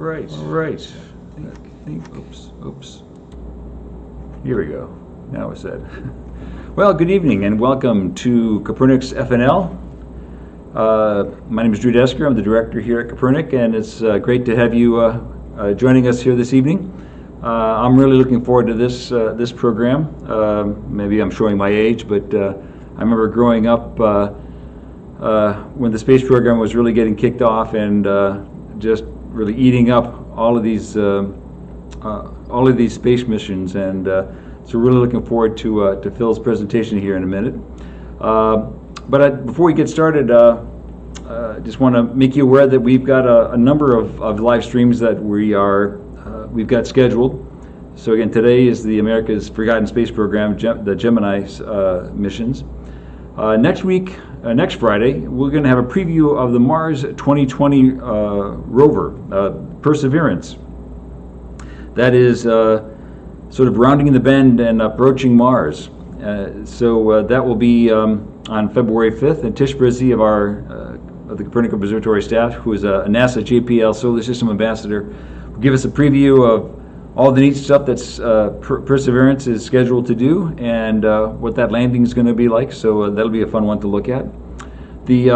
right. Oops. Here we go. Now it's said. Well, good evening and welcome to Copernicus FNL. My name is Drew Desker. I'm the director here at Copernic, and it's great to have you joining us here this evening. I'm really looking forward to this program. Maybe I'm showing my age, but I remember growing up when the space program was really getting kicked off and just really eating up all of these space missions, and so really looking forward to Phil's presentation here in a minute. But before we get started, I just want to make you aware that we've got a number of live streams that we've got scheduled. So again, today is the America's Forgotten Space Program, the Gemini missions. Next week, next Friday, we're going to have a preview of the Mars 2020 rover, Perseverance. That is sort of rounding the bend and approaching Mars. So that will be on February 5th, and Tish Brizzi of the Copernic Observatory staff, who is a NASA JPL Solar System Ambassador, will give us a preview of all the neat stuff that's Perseverance is scheduled to do, and what that landing is going to be like. So that'll be a fun one to look at. The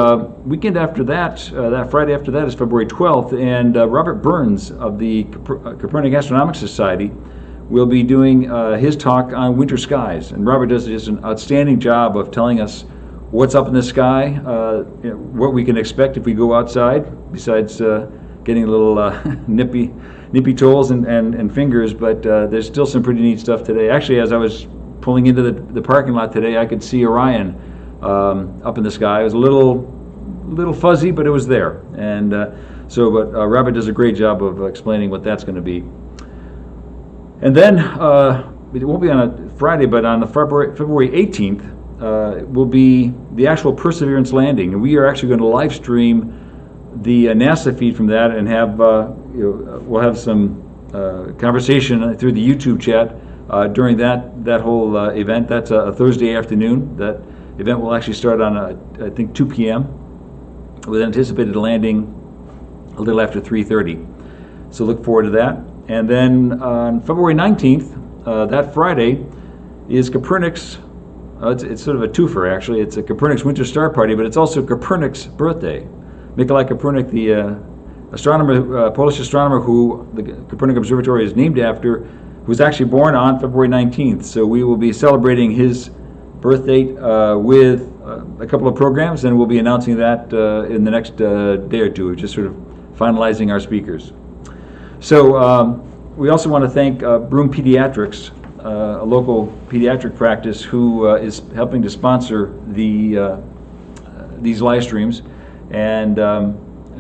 weekend after that, that Friday after that, is February 12th, and Robert Burns of the Copernic Astronomical Society will be doing his talk on winter skies. And Robert does just an outstanding job of telling us what's up in the sky, what we can expect if we go outside, besides getting a little nippy toes and fingers. But there's still some pretty neat stuff today. Actually, as I was pulling into the parking lot today, I could see Orion up in the sky. It was a little fuzzy, but it was there. And but Robert does a great job of explaining what that's going to be. And then it won't be on a Friday, but on the February 18th will be the actual Perseverance landing, and we are actually going to live stream the NASA feed from that, and have we'll have some conversation through the YouTube chat during that whole event. That's a Thursday afternoon. That event will actually start on I think 2 p.m. with anticipated landing a little after 3:30. So look forward to that. And then on February 19th, that Friday, is Copernic's, it's sort of a twofer actually. It's a Copernic's Winter Star Party, but it's also Copernic's birthday. Nikolai Copernic, the astronomer, Polish astronomer who the Copernic Observatory is named after, was actually born on February 19th. So we will be celebrating his birth date with a couple of programs, and we'll be announcing that in the next day or two. We're just sort of finalizing our speakers. So we also want to thank Broome Pediatrics, a local pediatric practice, who is helping to sponsor these live streams, and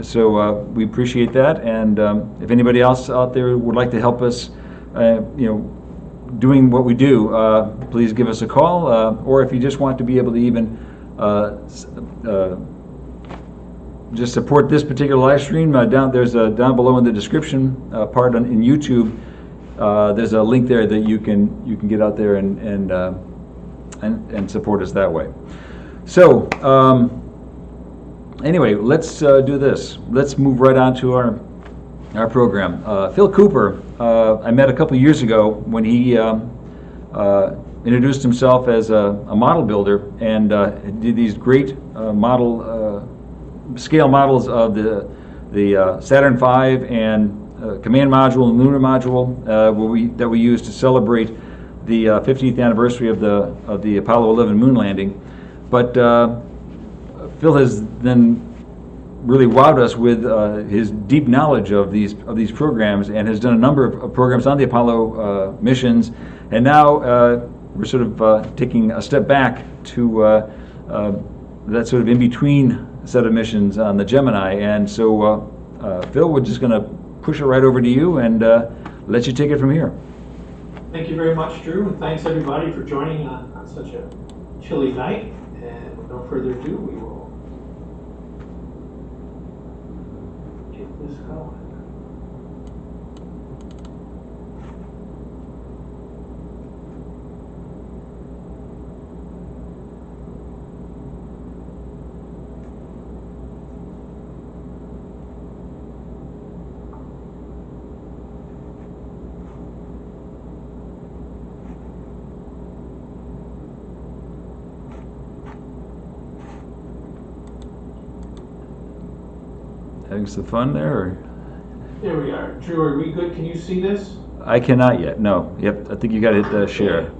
so we appreciate that. And if anybody else out there would like to help us, doing what we do, please give us a call, or if you just want to be able to even just support this particular live stream, down below in the description part in YouTube. There's a link there that you can get out there and support us that way. So anyway, let's do this. Let's move right on to our program. Phil Cooper, I met a couple years ago when he introduced himself as a model builder, and did these great scale models of the Saturn V and command module and lunar module that we used to celebrate the 50th anniversary of the Apollo 11 moon landing. But Phil has then really wowed us with his deep knowledge of these programs, and has done a number of programs on the Apollo missions. And now we're sort of taking a step back to that sort of in between set of missions on the Gemini. And so Phil, we're just going to push it right over to you and let you take it from here. Thank you very much, Drew, and thanks everybody for joining on such a chilly night. And with no further ado, we will get this going. Having some fun there? Or? There we are. Drew, are we good? Can you see this? I cannot yet. No. Yep. I think you got to hit the share.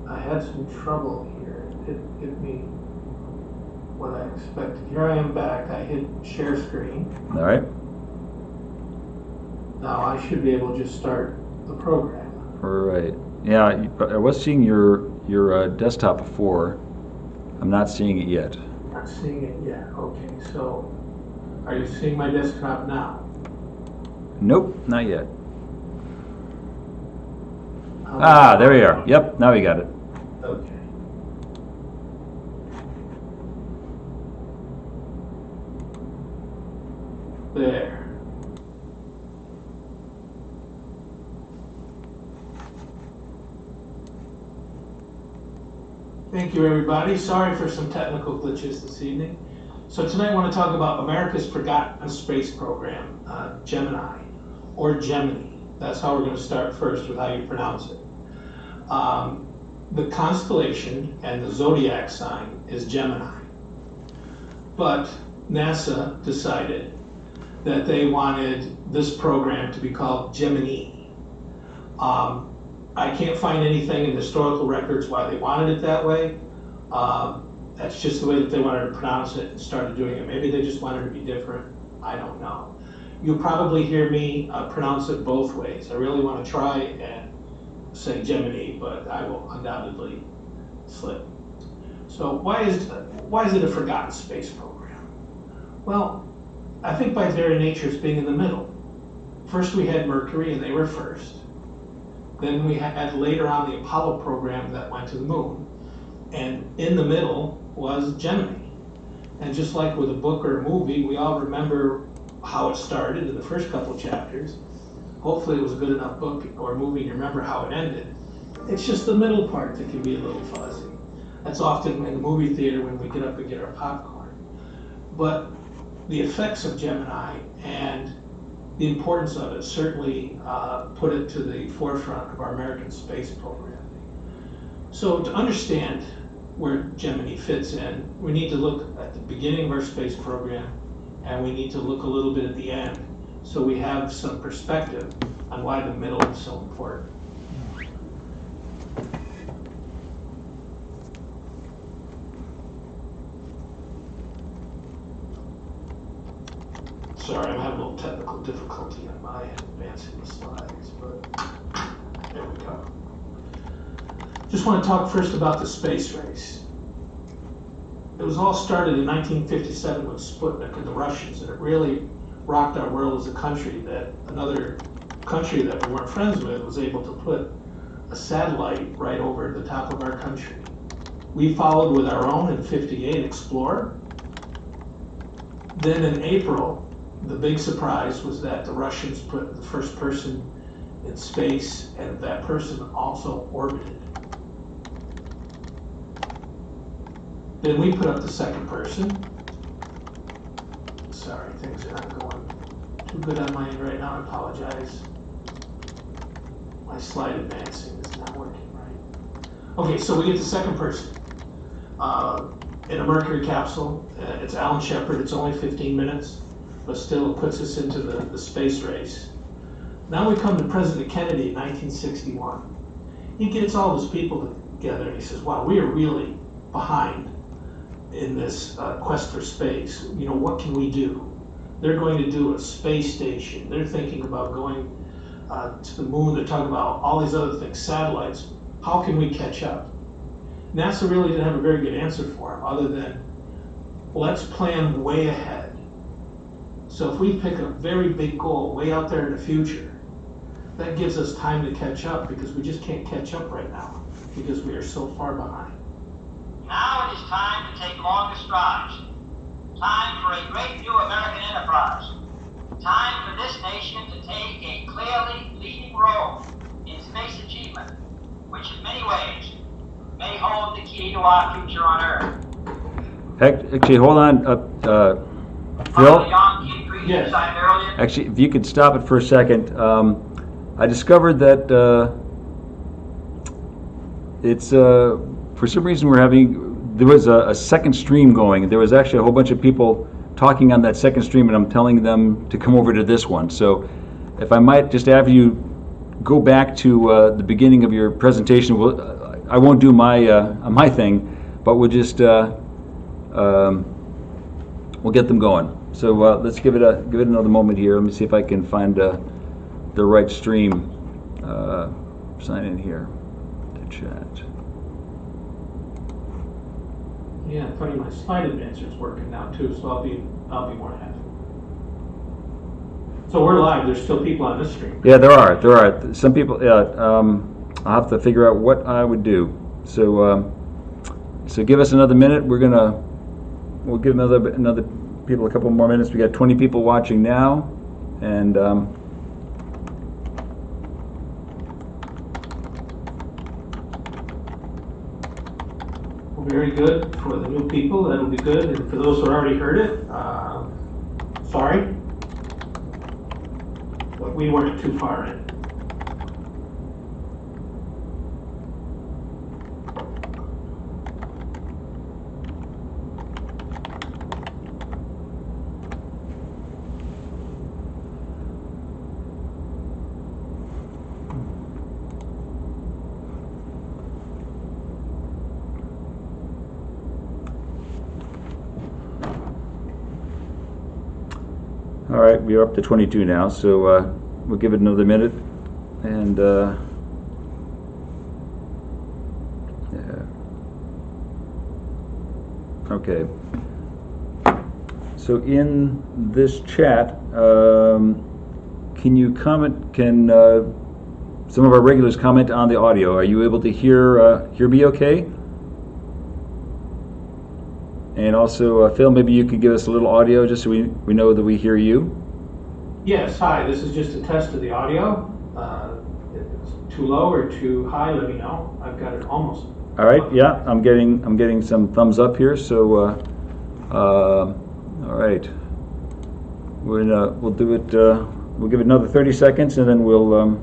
I had some trouble here. It hit me what I expected. Here I am back. I hit share screen. All right. Now I should be able to just start the program. All right. Yeah, I was seeing your desktop before. I'm not seeing it yet. Not seeing it yet. Okay, so are you seeing my desktop now? Nope, not yet. How There we are. Yep, now we got it. Okay. There. Thank you, everybody. Sorry for some technical glitches this evening. So tonight I want to talk about America's forgotten space program, Gemini, or Gemini. That's how we're going to start first with how you pronounce it. The constellation and the zodiac sign is Gemini. But NASA decided that they wanted this program to be called Gemini. I can't find anything in the historical records why they wanted it that way. That's just the way that they wanted to pronounce it and started doing it. Maybe they just wanted to be different. I don't know. You'll probably hear me pronounce it both ways. I really want to try and say Gemini, but I will undoubtedly slip. So why is it a forgotten space program? Well, I think by very nature it's being in the middle. First we had Mercury, and they were first. Then we had later on the Apollo program that went to the moon. And in the middle was Gemini. And just like with a book or a movie, we all remember how it started in the first couple chapters. Hopefully it was a good enough book or movie to remember how it ended. It's just the middle part that can be a little fuzzy. That's often in the movie theater when we get up and get our popcorn. But the effects of Gemini and the importance of it certainly put it to the forefront of our American space program. So to understand where Gemini fits in, we need to look at the beginning of our space program, and we need to look a little bit at the end, so we have some perspective on why the middle is so important. Sorry, I'm having a little technical difficulty on my end advancing the slides, but there we go. Just want to talk first about the space race. It was all started in 1957 with Sputnik and the Russians, and it really rocked our world as a country that another country that we weren't friends with was able to put a satellite right over the top of our country. We followed with our own in '58 Explorer. Then in April, the big surprise was that the Russians put the first person in space, and that person also orbited. Then we put up the second person. Sorry, things are not going too good on my end right now. I apologize. My slide advancing is not working right. Okay, so we get the second person in a Mercury capsule. It's Alan Shepard. It's only 15 minutes, but still it puts us into the space race. Now we come to President Kennedy in 1961. He gets all his people together and he says, wow, we are really behind in this quest for space. You know, what can we do? They're going to do a space station. They're thinking about going to the moon. They're talking about all these other things, satellites. How can we catch up? NASA really didn't have a very good answer for him other than, let's plan way ahead. So if we pick a very big goal way out there in the future, that gives us time to catch up, because we just can't catch up right now because we are so far behind. Now it is time to take longer strides. Time for a great new American enterprise. Time for this nation to take a clearly leading role in space achievement, which in many ways may hold the key to our future on Earth. Actually, hold on, Phil. Yes. Earlier. Actually, if you could stop it for a second. I discovered that it's for some reason there was a second stream going. There was actually a whole bunch of people talking on that second stream and I'm telling them to come over to this one. So if I might just have you go back to the beginning of your presentation. I won't do my thing, but we'll just we'll get them going. So let's give it another moment here. Let me see if I can find the right stream. Sign in here to chat. Yeah, funny, my slide advancer is working now too, so I'll be more happy. So we're live. There's still people on this stream. Yeah, there are some people. Yeah, I'll have to figure out what I would do. So so give us another minute. We'll give another people a couple more minutes. We got 20 people watching now, and very good for the new people. That'll be good. And for those who already heard it, sorry, but we weren't too far in. all right, we are up to 22 now, so we'll give it another minute, and yeah. Okay. So in this chat, can you comment? Can some of our regulars comment on the audio? Are you able to hear me okay? And also, Phil, maybe you could give us a little audio just so we know that we hear you. Yes, hi, this is just a test of the audio. If it's too low or too high, let me know. I've got it almost. All right, yeah, I'm getting some thumbs up here, so all right. We'll do it, we'll give it another 30 seconds and then we'll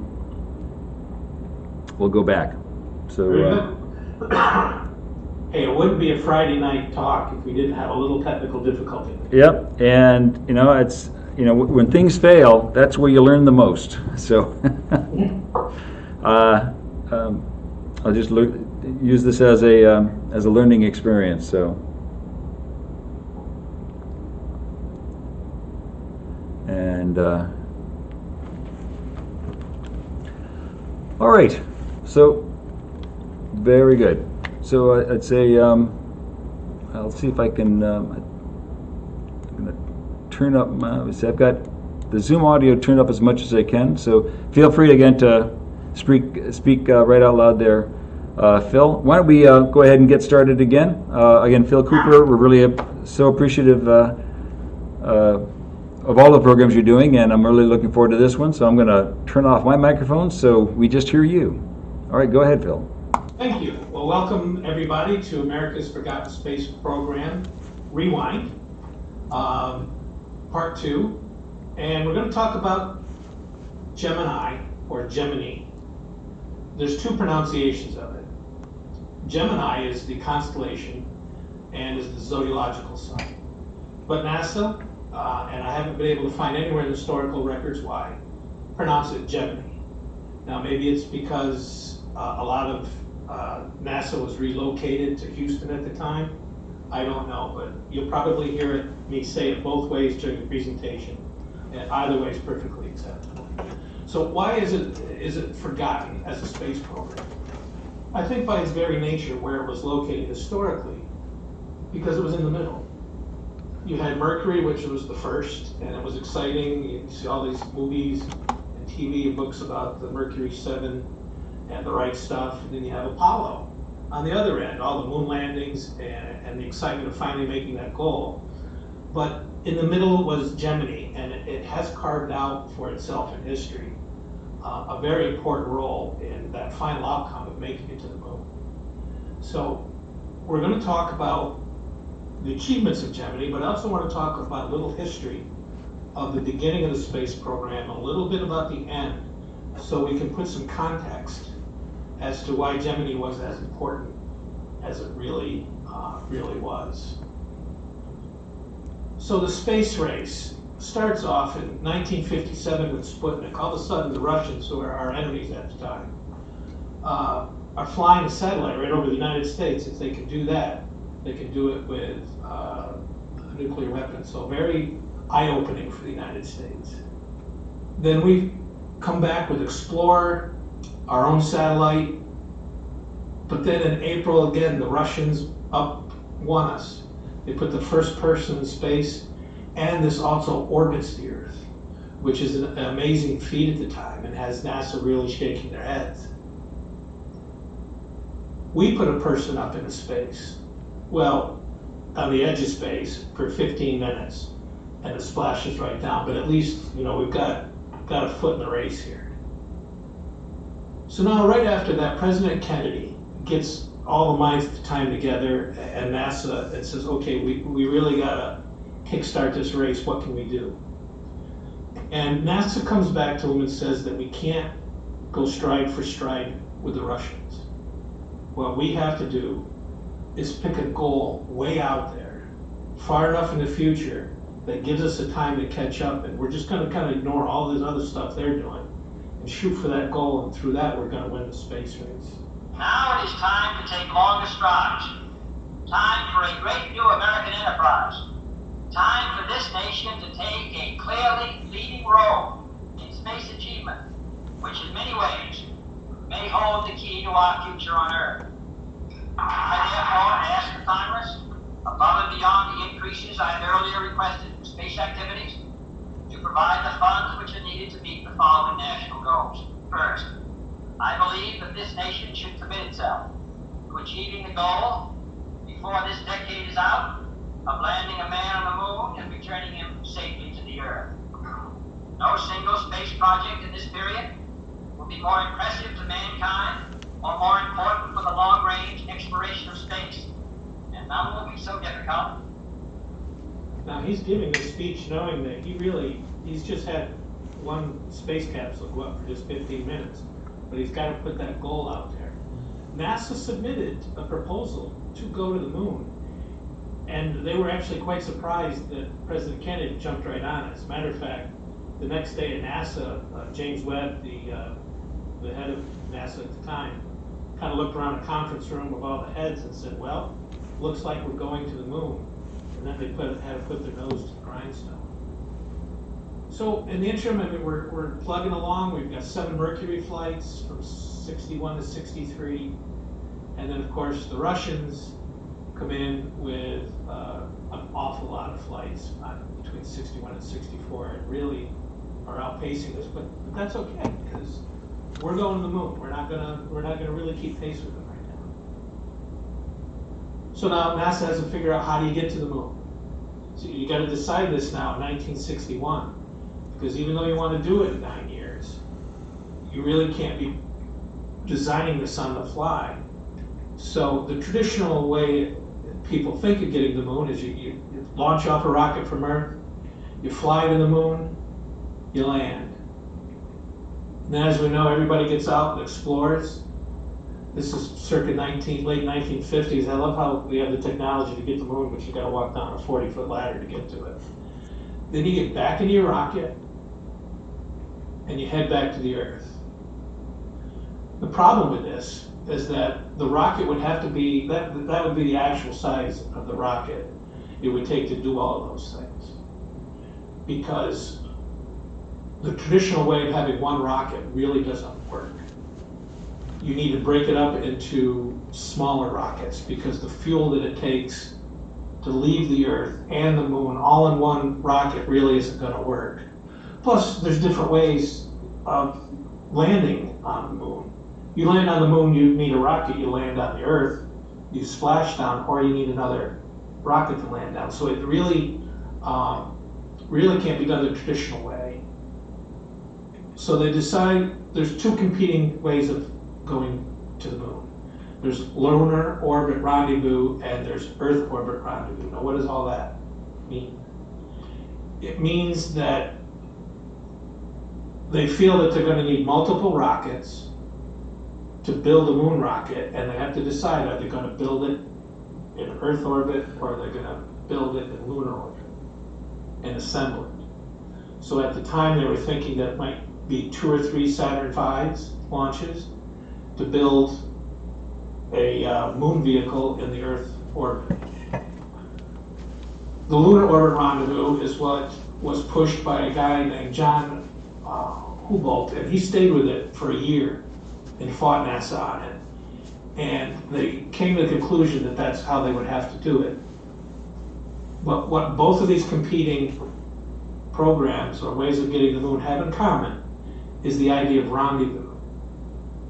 go back. So hey, it wouldn't be a Friday night talk if we didn't have a little technical difficulty. Yep, and it's when things fail, that's where you learn the most. So I'll just use this as a learning experience. So and all right, so very good. So I'd say I'll see if I can. I'm going to turn up my. See, I've got the Zoom audio turned up as much as I can. So feel free again to speak right out loud there, Phil. Why don't we go ahead and get started again? Again, Phil Cooper. We're really so appreciative of all the programs you're doing, and I'm really looking forward to this one. So I'm going to turn off my microphone so we just hear you. All right, go ahead, Phil. Thank you. Well, welcome everybody to America's Forgotten Space Program, Rewind, Part 2. And we're going to talk about Gemini, or Gemini. There's two pronunciations of it. Gemini is the constellation and is the zodiacal sign. But NASA, and I haven't been able to find anywhere in the historical records why, pronounce it Gemini. Now maybe it's because a lot of NASA was relocated to Houston at the time. I don't know, but you'll probably hear me say it both ways during the presentation, and either way is perfectly acceptable. So why is it forgotten as a space program? I think by its very nature, where it was located historically, because it was in the middle. You had Mercury, which was the first, and it was exciting. You see all these movies and TV and books about the Mercury 7 and the right stuff. And then you have Apollo on the other end, all the moon landings and the excitement of finally making that goal. But in the middle was Gemini, and it has carved out for itself in history a very important role in that final outcome of making it to the moon. So we're going to talk about the achievements of Gemini, but I also want to talk about a little history of the beginning of the space program, a little bit about the end, so we can put some context as to why Gemini was as important as it really was. So the space race starts off in 1957 with Sputnik. All of a sudden, the Russians, who are our enemies at the time, are flying a satellite right over the United States. If they can do that, they can do it with a nuclear weapon. So very eye-opening for the United States. Then we come back with Explorer, our own satellite. But then in April, again, the Russians won us. They put the first person in space, and this also orbits the Earth, which is an amazing feat at the time and has NASA really shaking their heads. We put a person up into space, well, on the edge of space for 15 minutes, and it splashes right down. But at least, you know, we've got a foot in the race here. So now, right after that, President Kennedy gets all the minds at the time together, and NASA, and says, okay, we really gotta kickstart this race. What can we do? And NASA comes back to him and says that we can't go stride for stride with the Russians. What we have to do is pick a goal way out there, far enough in the future, that gives us a time to catch up, and we're just gonna kind of ignore all this other stuff they're doing and shoot for that goal, and through that we're gonna win the space race. Now it is time to take longer strides. Time for a great new American enterprise. Time for this nation to take a clearly leading role in space achievement, which in many ways may hold the key to our future on Earth. I therefore ask the Congress, above and beyond the increases I have earlier requested for space activities, to provide the funds which are needed to meet the following national goals. First, I believe that this nation should commit itself to achieving the goal, before this decade is out, of landing a man on the moon and returning him safely to the Earth. No single space project in this period will be more impressive to mankind or more important for the long-range exploration of space, and none will be so difficult. Now he's giving this speech knowing that he's just had one space capsule go up for just 15 minutes, but he's got to put that goal out there. NASA submitted a proposal to go to the moon, and they were actually quite surprised that President Kennedy jumped right on it. As a matter of fact, the next day at NASA, James Webb, the head of NASA at the time, kind of looked around a conference room of all the heads and said, well, looks like we're going to the moon. And then they had to put their nose to the grindstone. So in the interim, I mean, we're plugging along. We've got 7 Mercury flights from 61 to 63. And then, of course, the Russians come in with an awful lot of flights between 61 and 64, and really are outpacing us. But that's okay, because we're going to the moon. We're not gonna really keep pace with them right now. So now NASA has to figure out, how do you get to the moon? So you got to decide this now in 1961, because even though you want to do it in 9 years, you really can't be designing this on the fly. So the traditional way people think of getting to the moon is you launch off a rocket from Earth, you fly to the moon, you land. And then, as we know, everybody gets out and explores. This is circa late 1950s. I love how we have the technology to get to the moon, but you got to walk down a 40-foot ladder to get to it. Then you get back into your rocket, and you head back to the Earth. The problem with this is that the rocket would have to be, that would be the actual size of the rocket it would take to do all of those things. Because the traditional way of having one rocket really doesn't work. You need to break it up into smaller rockets, because the fuel that it takes to leave the Earth and the moon all in one rocket really isn't going to work. Plus, there's different ways of landing on the moon. You land on the moon, you need a rocket. You land on the Earth, you splash down, or you need another rocket to land down. So it really can't be done the traditional way. So they decide there's 2 competing ways of going to the moon. There's lunar orbit rendezvous and there's Earth orbit rendezvous. Now, what does all that mean? It means that they feel that they're going to need multiple rockets to build a moon rocket, and they have to decide, are they going to build it in Earth orbit or are they going to build it in lunar orbit? and assemble it. So at the time, they were thinking that it might be 2 or 3 Saturn V's launches to build a moon vehicle in the Earth orbit. The Lunar Orbit Rendezvous is what was pushed by a guy named John and he stayed with it for a year and fought NASA on it. And they came to the conclusion that that's how they would have to do it. But what both of these competing programs or ways of getting to the moon have in common is the idea of rendezvous.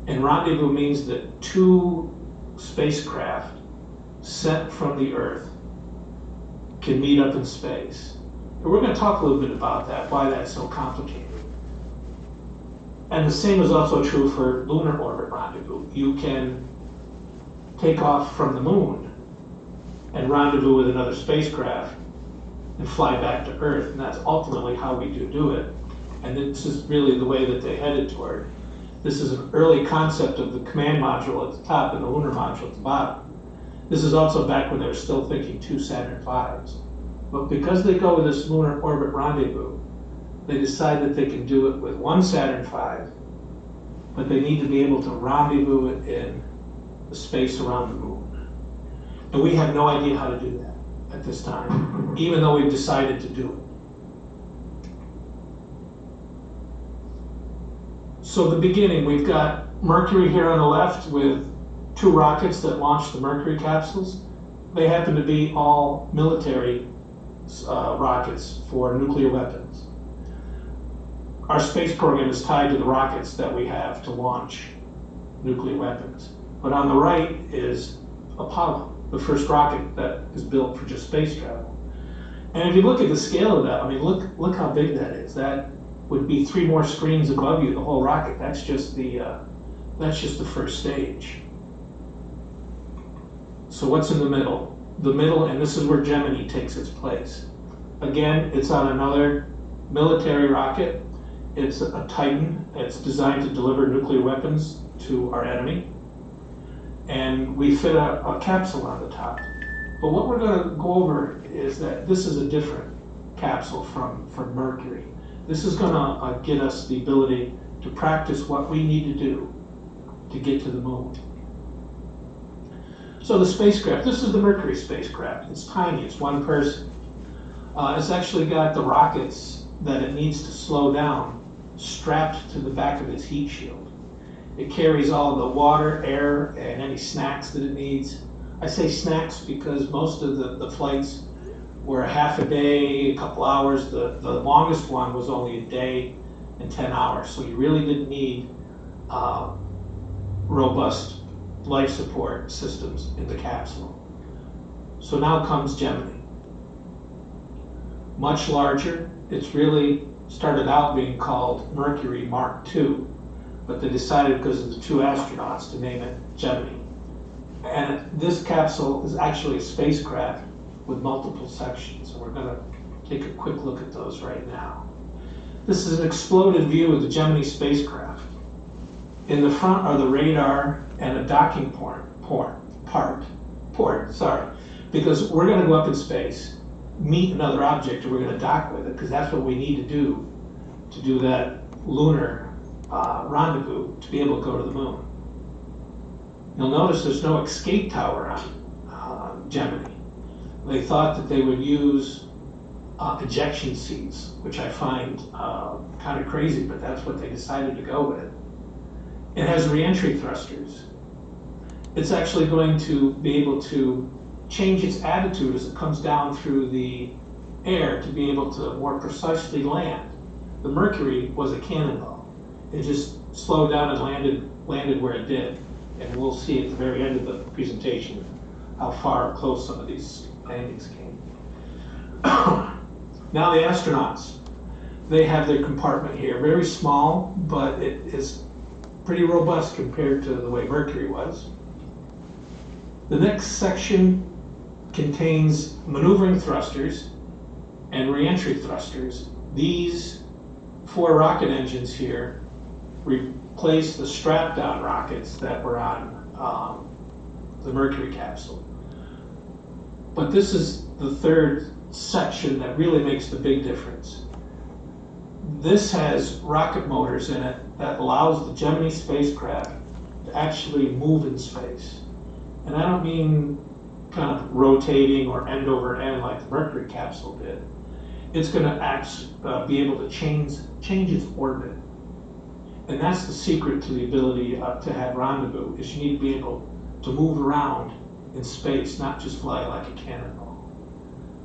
And rendezvous means that 2 spacecraft sent from the Earth can meet up in space. And we're going to talk a little bit about that, why that's so complicated. And the same is also true for lunar orbit rendezvous. You can take off from the moon and rendezvous with another spacecraft and fly back to Earth, and that's ultimately how we do it. And this is really the way that they headed toward. This is an early concept of the command module at the top and the lunar module at the bottom. This is also back when they were still thinking 2 Saturn V's. But because they go with this lunar orbit rendezvous, they decide that they can do it with 1 Saturn V, but they need to be able to rendezvous it in the space around the moon. And we have no idea how to do that at this time, even though we've decided to do it. So the beginning, we've got Mercury here on the left with 2 rockets that launched the Mercury capsules. They happen to be all military rockets for nuclear weapons. Our space program is tied to the rockets that we have to launch nuclear weapons. But on the right is Apollo, the first rocket that is built for just space travel. And if you look at the scale of that, I mean, look how big that is. That would be 3 more screens above you, the whole rocket. That's just the first stage. So what's in the middle? The middle, and this is where Gemini takes its place. Again, it's on another military rocket. It's a Titan. It's designed to deliver nuclear weapons to our enemy. And we fit a capsule on the top. But what we're going to go over is that this is a different capsule from Mercury. This is going to get us the ability to practice what we need to do to get to the moon. So the spacecraft, this is the Mercury spacecraft. It's tiny, it's 1 person. It's actually got the rockets that it needs to slow down strapped to the back of its heat shield. It carries all the water, air, and any snacks that it needs. I say snacks because most of the flights were a half a day, a couple hours. The longest one was only a day and 10 hours. So you really didn't need robust life support systems in the capsule. So now comes Gemini. Much larger. It's really started out being called Mercury Mark II, but they decided because of the 2 astronauts to name it Gemini. And this capsule is actually a spacecraft with multiple sections. So we're going to take a quick look at those right now. This is an exploded view of the Gemini spacecraft. In the front are the radar and a docking port, because we're going to go up in space, meet another object, and we're going to dock with it, because that's what we need to do that lunar rendezvous to be able to go to the moon. You'll notice there's no escape tower on Gemini. They thought that they would use ejection seats, which I find kind of crazy, but that's what they decided to go with. It has re-entry thrusters. It's actually going to be able to change its attitude as it comes down through the air to be able to more precisely land. The Mercury was a cannonball. It just slowed down and landed where it did. And we'll see at the very end of the presentation how far close some of these landings came. Now the astronauts. They have their compartment here. Very small, but it is pretty robust compared to the way Mercury was. The next section contains maneuvering thrusters and re-entry thrusters. These 4 rocket engines here replace the strap-down rockets that were on the Mercury capsule. But this is the third section that really makes the big difference. This has rocket motors in it that allows the Gemini spacecraft to actually move in space. And I don't mean kind of rotating or end over end like the Mercury capsule did. It's going to be able to change its orbit. And that's the secret to the ability to have rendezvous, is you need to be able to move around in space, not just fly like a cannonball.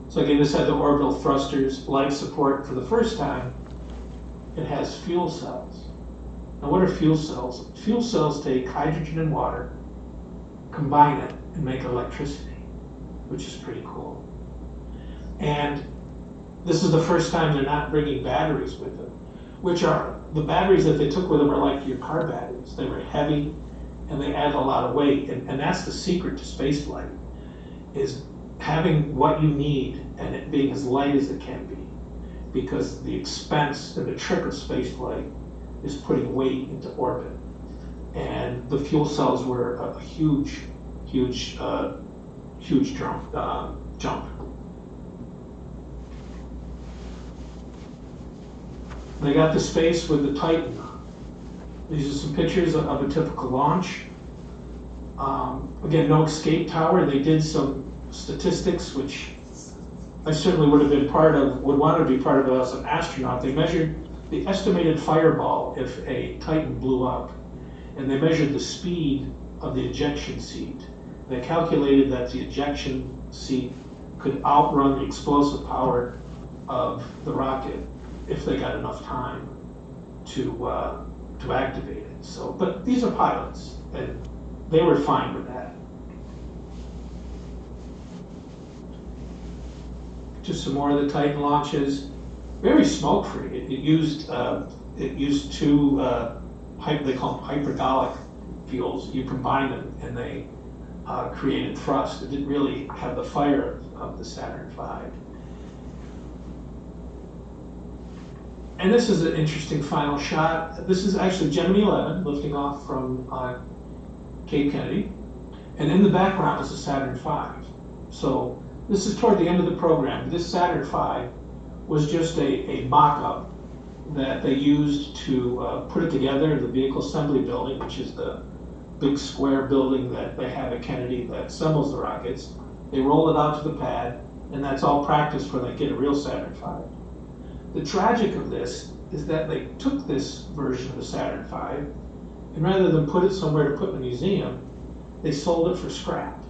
So again, this had the orbital thrusters, life support. For the first time, it has fuel cells. Now what are fuel cells? Fuel cells take hydrogen and water, combine it, and make electricity, which is pretty cool. And this is the first time they're not bringing batteries with them, which are, the batteries that they took with them are like your car batteries. They were heavy and they add a lot of weight. And that's the secret to spaceflight, is having what you need and it being as light as it can be. Because the expense and the trick of spaceflight is putting weight into orbit. And the fuel cells were a huge jump. They got to space with the Titan. These are some pictures of a typical launch. Again, no escape tower. They did some statistics, which I certainly would want to be part of as an astronaut. They measured the estimated fireball if a Titan blew up, and they measured the speed of the ejection seat. They calculated that the ejection seat could outrun the explosive power of the rocket if they got enough time to activate it. So, but these are pilots, and they were fine with that. Just some more of the Titan launches. Very smoke-free. It used two they call them hypergolic fuels. You combine them, and they created thrust. It didn't really have the fire of the Saturn V. And this is an interesting final shot. This is actually Gemini 11 lifting off from Cape Kennedy. And in the background is a Saturn V. So this is toward the end of the program. This Saturn V was just a mock-up that they used to put it together in the Vehicle Assembly Building, which is the big square building that they have at Kennedy that assembles the rockets. They roll it out to the pad, and that's all practice when they get a real Saturn V. The tragic of this is that they took this version of the Saturn V, and rather than put it somewhere to put in a museum, they sold it for scrap,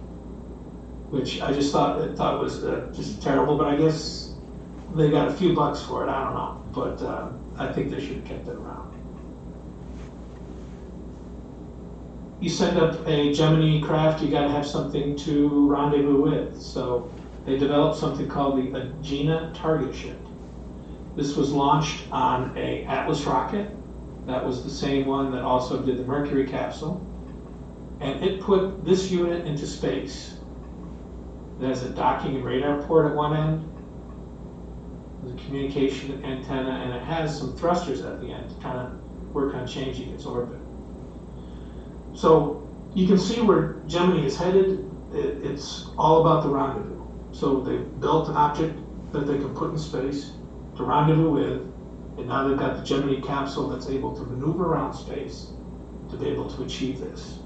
which I just thought was just terrible. But I guess they got a few bucks for it. I don't know, but I think they should have kept it around. You send up a Gemini craft, you got to have something to rendezvous with. So they developed something called the Agena target ship. This was launched on a Atlas rocket. That was the same one that also did the Mercury capsule. And it put this unit into space. It has a docking and radar port at one end. There's a communication antenna, and it has some thrusters at the end to kind of work on changing its orbit. So you can see where Gemini is headed. It's all about the rendezvous. So they've built an object that they can put in space to rendezvous with, and now they've got the Gemini capsule that's able to maneuver around space to be able to achieve this.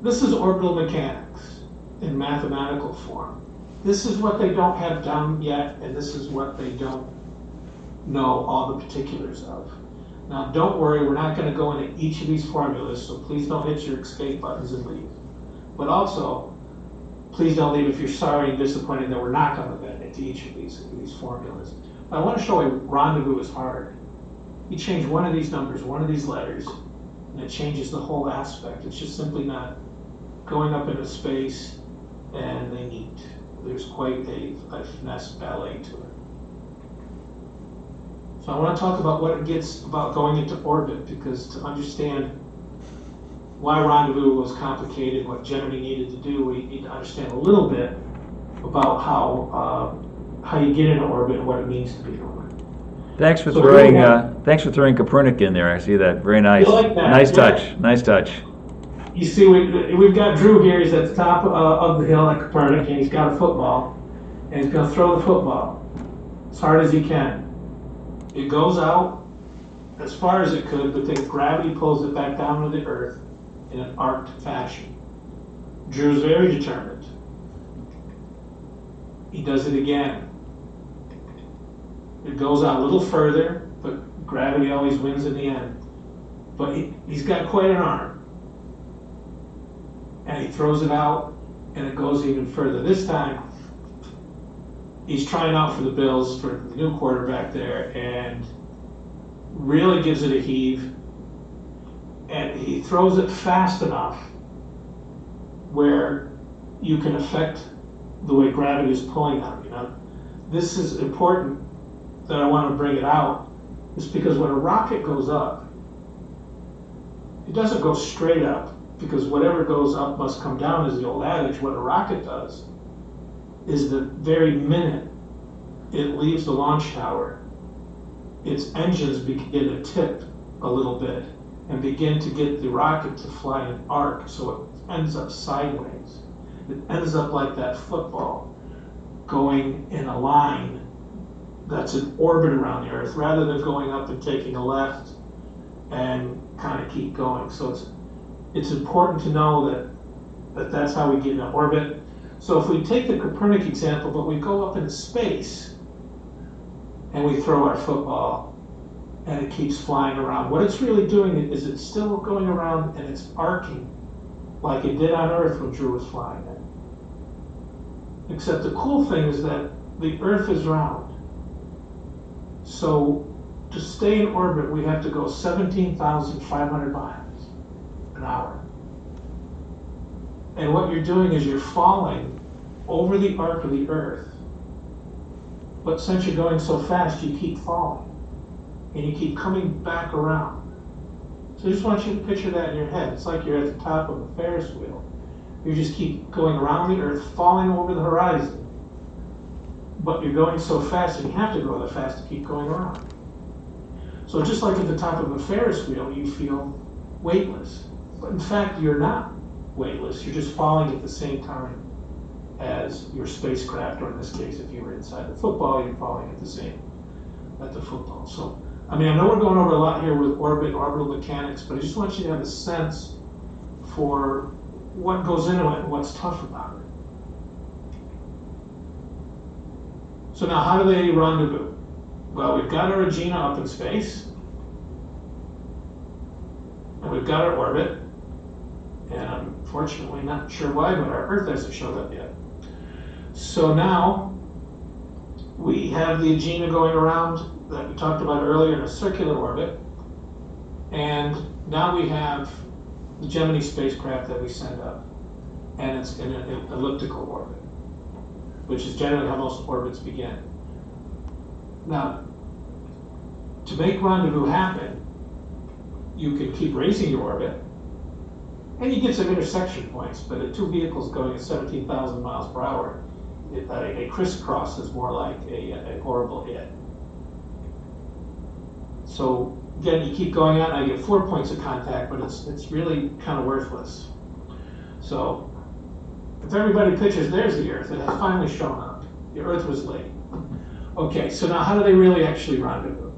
This is orbital mechanics in mathematical form. This is what they don't have done yet, and this is what they don't know all the particulars of. Now, don't worry, we're not going to go into each of these formulas, so please don't hit your escape buttons and leave. But also, please don't leave if you're sorry and disappointed that we're not going to get into each of these formulas. But I want to show you rendezvous is hard. You change one of these numbers, one of these letters, and it changes the whole aspect. It's just simply not going up into space and they meet. There's quite a finesse ballet to it. So I want to talk about what it gets about going into orbit, because to understand why rendezvous was complicated, what Gemini needed to do, we need to understand a little bit about how you get into orbit and what it means to be in orbit. Thanks for throwing Copernic in there. I see that. Very nice. You like that? Nice Yeah. touch. Nice touch. you see, we've got Drew here. He's at the top of the hill at Copernic, and he's got a football, and he's going to throw the football as hard as he can. It goes out as far as it could, but then gravity pulls it back down to the Earth in an arced fashion. Drew's very determined. He does it again. It goes out a little further, but gravity always wins in the end. But he's got quite an arm. And he throws it out, and it goes even further. This time, he's trying out for the Bills, for the new quarterback there, and really gives it a heave. And he throws it fast enough where you can affect the way gravity is pulling on you. Now, this is important that I want to bring it out, is because when a rocket goes up, it doesn't go straight up, because whatever goes up must come down is the old adage. What a rocket does is the very minute it leaves the launch tower, its engines begin to tip a little bit and begin to get the rocket to fly in an arc, so it ends up sideways. It ends up like that football, going in a line that's an orbit around the Earth, rather than going up and taking a left and kind of keep going. So it's important to know that that's how we get in orbit. So if we take the Copernic example, but we go up into space and we throw our football and it keeps flying around, what it's really doing is it's still going around and it's arcing like it did on Earth when Drew was flying it. Except the cool thing is that the Earth is round. So to stay in orbit, we have to go 17,500 miles an hour. And what you're doing is you're falling over the arc of the Earth, but since you're going so fast, you keep falling, and you keep coming back around. So I just want you to picture that in your head. It's like you're at the top of a Ferris wheel. You just keep going around the Earth, falling over the horizon, but you're going so fast, and you have to go that fast to keep going around. So just like at the top of a Ferris wheel, you feel weightless. But in fact, you're not weightless. You're just falling at the same time as your spacecraft, or in this case, if you were inside the football, you're falling at the football. So, I mean, I know we're going over a lot here with orbit and orbital mechanics, but I just want you to have a sense for what goes into it and what's tough about it. So now, how do they rendezvous? Well, we've got our Regina up in space, and we've got our orbit, and I'm unfortunately not sure why, but our Earth hasn't showed up yet. So now we have the Regina going around that we talked about earlier in a circular orbit, and now we have the Gemini spacecraft that we send up, and it's in an elliptical orbit, which is generally how most orbits begin. Now, to make rendezvous happen, you can keep raising your orbit, and you get some intersection points, but at two vehicles going at 17,000 miles per hour, a crisscross is more like a horrible hit. So again, you keep going out, and I get 4 points of contact, but it's really kind of worthless. So if everybody pictures, there's the Earth. It has finally shown up. The Earth was late. Okay, so now how do they really actually rendezvous?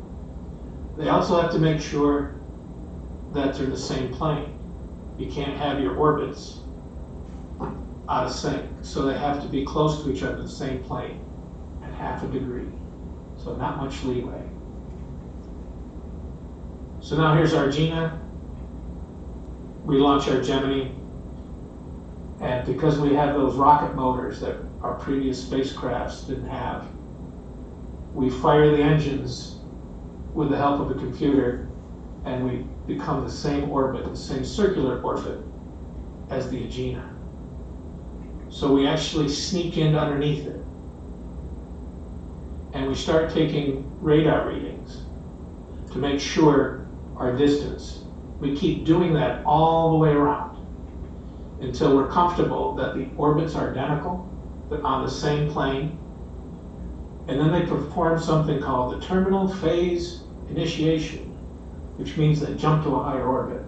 They also have to make sure that they're in the same plane. You can't have your orbits out of sync. So they have to be close to each other in the same plane at half a degree. So not much leeway. So now here's our Regina. We launch our Gemini. And because we have those rocket motors that our previous spacecrafts didn't have, we fire the engines with the help of a computer, and we become the same orbit, the same circular orbit as the Regina. So we actually sneak in underneath it, and we start taking radar readings to make sure our distance. We keep doing that all the way around until we're comfortable that the orbits are identical, but on the same plane. And then they perform something called the terminal phase initiation, which means they jump to a higher orbit.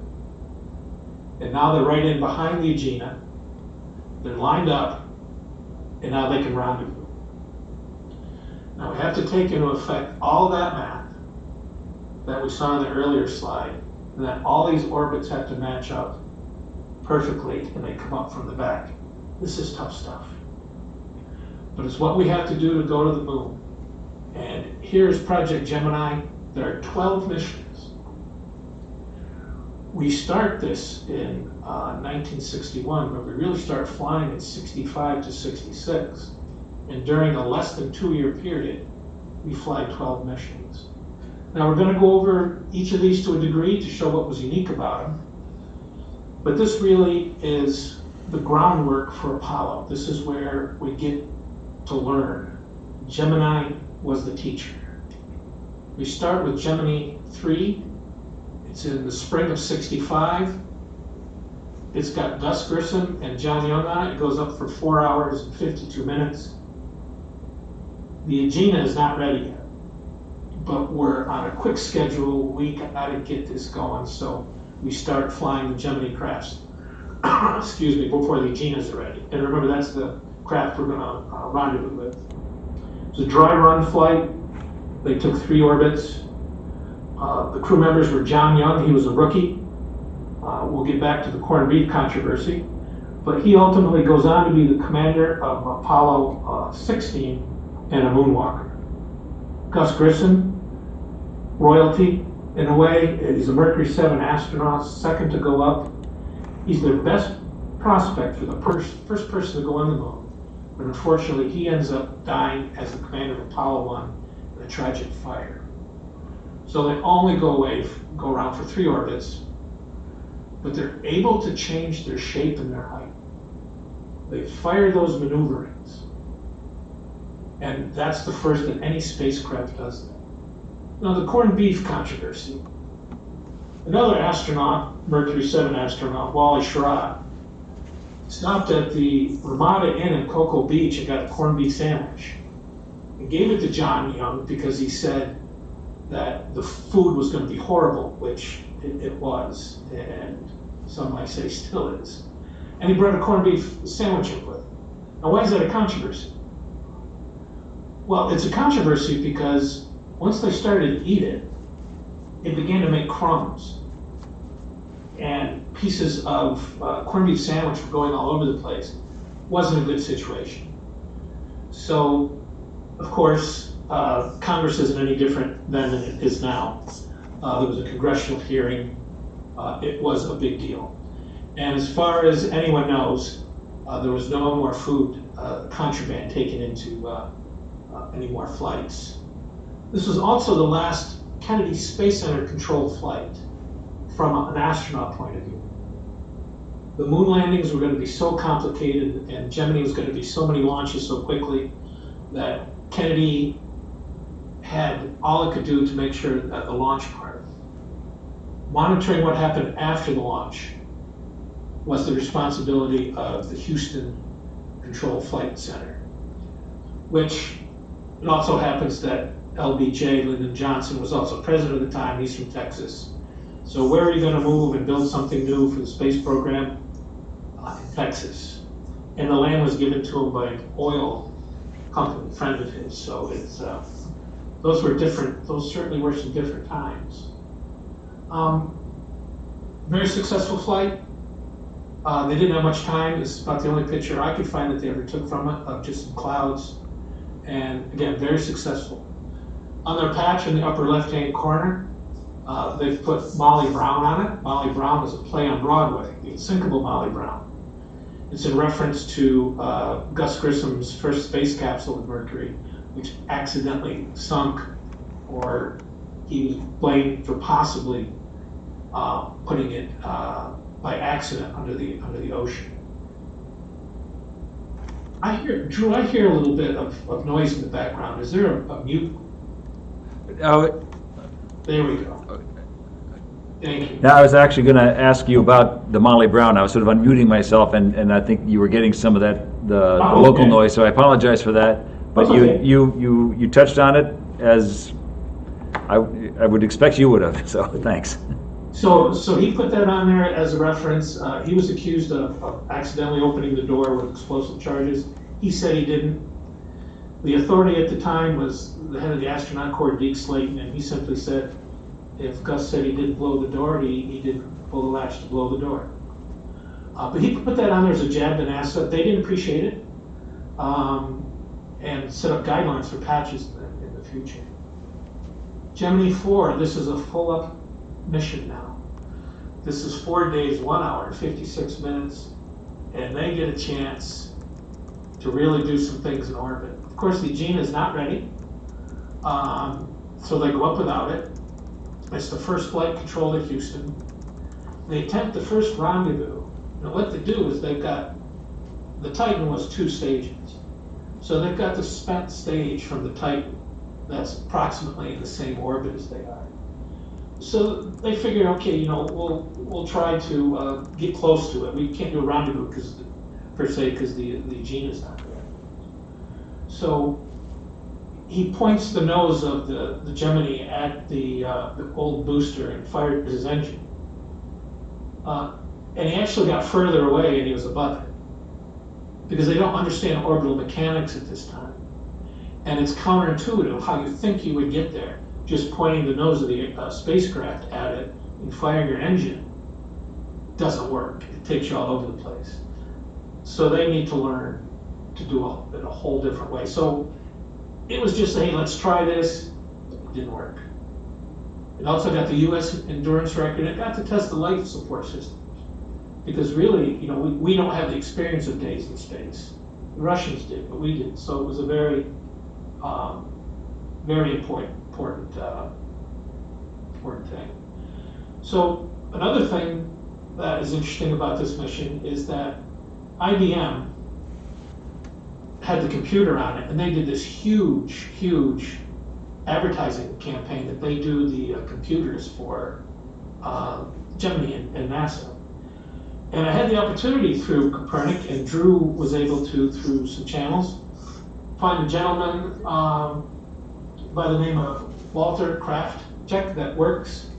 And now they're right in behind the Agena. They're lined up, and now they can rendezvous. Now we have to take into effect all that math that we saw in the earlier slide, and that all these orbits have to match up perfectly, and they come up from the back. This is tough stuff. But it's what we have to do to go to the moon. And here's Project Gemini. There are 12 missions. We start this in 1961, but we really start flying in 65 to 66. And during a less than 2-year period, we fly 12 missions. Now we're going to go over each of these to a degree to show what was unique about them. But this really is the groundwork for Apollo. This is where we get to learn. Gemini was the teacher. We start with Gemini 3. It's in the spring of 65. It's got Gus Grissom and John Young on it. It goes up for 4 hours and 52 minutes. The Agena is not ready yet, but we're on a quick schedule. We got to get this going, so we start flying the Gemini crafts, excuse me, before the Agenas are ready. And remember, that's the craft we're going to rendezvous with. It's a dry run flight. They took 3 orbits. The crew members were John Young. He was a rookie. We'll get back to the corned beef controversy. But he ultimately goes on to be the commander of Apollo 16 and a moonwalker. Gus Grissom, royalty. In a way, he's a Mercury 7 astronaut, second to go up. He's their best prospect for the first person to go on the moon. But unfortunately, he ends up dying as the commander of Apollo 1 in a tragic fire. So they only go around for 3 orbits, but they're able to change their shape and their height. They fire those maneuverings. And that's the first that any spacecraft does that. Now, the corned beef controversy. Another astronaut, Mercury 7 astronaut, Wally Schirra, stopped at the Ramada Inn in Cocoa Beach and got a corned beef sandwich. And gave it to John Young because he said that the food was going to be horrible, which it was, and some might say still is. And he brought a corned beef sandwich in with it. Now, why is that a controversy? Well, it's a controversy because once they started to eat it, it began to make crumbs. And pieces of corned beef sandwich were going all over the place. Wasn't a good situation. So, of course, Congress isn't any different then than it is now. There was a congressional hearing. It was a big deal. And as far as anyone knows, there was no more food contraband taken into any more flights. This was also the last Kennedy Space Center controlled flight from an astronaut point of view. The moon landings were going to be so complicated, and Gemini was going to be so many launches so quickly that Kennedy had all it could do to make sure that the launch part, monitoring what happened after the launch, was the responsibility of the Houston Control Flight Center, which it also happens that LBJ, Lyndon Johnson, was also president at the time. He's from Texas. So where are you going to move and build something new for the space program? In Texas. And the land was given to him by an oil company, friend of his. So it's those were different. Those certainly were some different times. Very successful flight. They didn't have much time. This is about the only picture I could find that they ever took from it, of just some clouds. And again, very successful. On their patch in the upper left-hand corner, they've put Molly Brown on it. Molly Brown was a play on Broadway, the unsinkable Molly Brown. It's in reference to Gus Grissom's first space capsule with Mercury, which accidentally sunk, or he was blamed for possibly putting it by accident under the ocean. Drew, I hear a little bit of noise in the background. Is there a mute? There we go. Thank you. Now, I was actually going to ask you about the Molly Brown. I was sort of unmuting myself, and I think you were getting some of that the local noise, so I apologize for that. But you touched on it as I would expect you would have, so thanks. So he put that on there as a reference. He was accused of accidentally opening the door with explosive charges. He said he didn't. The authority at the time was the head of the astronaut corps, Deke Slayton, and he simply said, if Gus said he didn't blow the door, he didn't pull the latch to blow the door. But he put that on there as a jab to NASA. They didn't appreciate it, and set up guidelines for patches in the future. Gemini 4, this is a full-up mission now. This is 4 days, 1 hour, and 56 minutes, and they get a chance to really do some things in orbit. Of course, the Gemini is not ready, so they go up without it. It's the first flight controlled at Houston. They attempt the first rendezvous. Now what they do is they've got, the Titan was 2 stages. So they've got the spent stage from the Titan that's approximately in the same orbit as they are. So they figured, okay, we'll try to get close to it. We can't do a rendezvous per se because the Gemini is not there. So he points the nose of the Gemini at the old booster and fires his engine. And he actually got further away and he was above it, because they don't understand orbital mechanics at this time. And it's counterintuitive how you think you would get there. Just pointing the nose of the spacecraft at it and firing your engine doesn't work. It takes you all over the place. So they need to learn to do it a whole different way. So it was just, hey, let's try this. It didn't work. It also got the U.S. endurance record. It got to test the life support systems. Because really, we don't have the experience of days in space. The Russians did, but we didn't. So it was a very, very important thing. So another thing that is interesting about this mission is that IBM had the computer on it, and they did this huge advertising campaign that they do the computers for Gemini and NASA. And I had the opportunity through Copernic, and Drew was able to, through some channels, find a gentleman by the name of Walter Kraft that works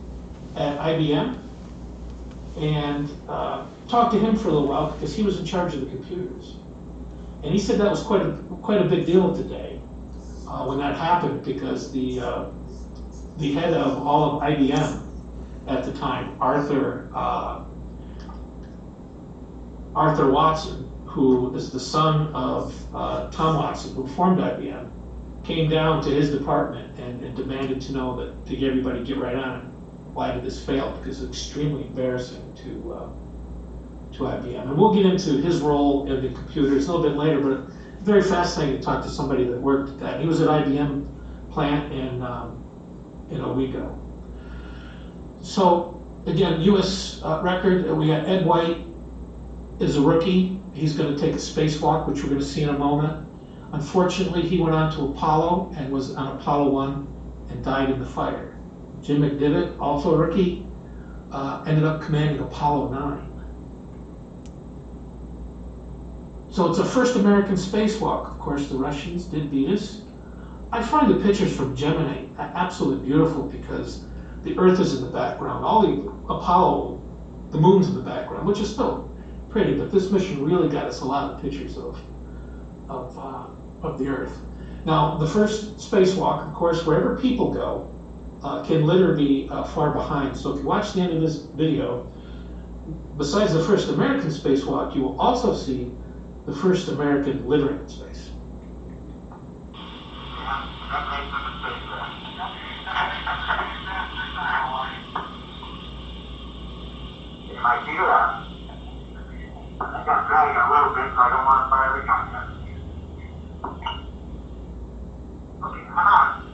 at IBM, and talked to him for a little while because he was in charge of the computers. And he said that was quite a big deal today when that happened, because the head of all of IBM at the time, Arthur Watson, who is the son of Tom Watson, who formed IBM, came down to his department and demanded to know that to get everybody get right on it. Why did this fail? Because it's extremely embarrassing to IBM. And we'll get into his role in the computers a little bit later, but very fascinating to talk to somebody that worked at that. He was at IBM plant in Owego. So again, U.S. record, we got Ed White is a rookie. He's going to take a spacewalk, which we're going to see in a moment. Unfortunately, he went on to Apollo and was on Apollo 1 and died in the fire. Jim McDivitt, also a rookie, ended up commanding Apollo 9. So it's a first American spacewalk. Of course, the Russians did beat us. I find the pictures from Gemini absolutely beautiful because the Earth is in the background. All the Apollo, the moon's in the background, which is still pretty, but this mission really got us a lot of pictures of the Earth. Now, the first spacewalk, of course, wherever people go, can literally be far behind. So if you watch the end of this video, besides the first American spacewalk, you will also see the first American littering in space. You might see that. I got dragged a little bit, so I don't want to fire the gun yet. Okay, come on.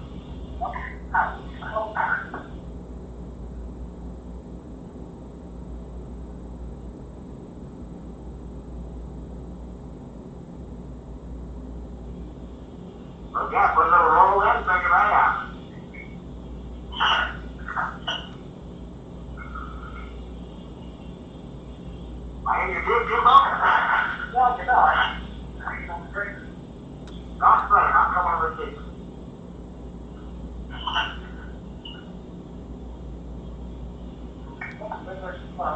Yeah, put a little roll in, bring it right out. I hear you did give up. Well, you know, not straight, I'm coming over to you. Okay,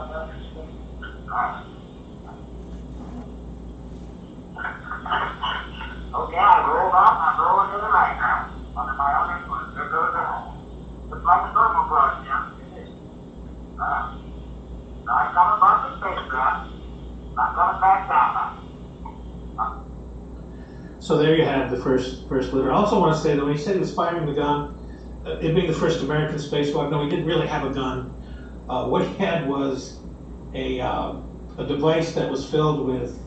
I rolled up, I'm rolling to the right now. Under my own influence, there goes the hole. Looks like a thermal brush, yeah. It is. Now I come above the spacecraft. I'm coming back down now. So there you have the first litter. I also want to say that when he said he was firing the gun, it being the first American spacewalk, no, he didn't really have a gun. What he had was a device that was filled with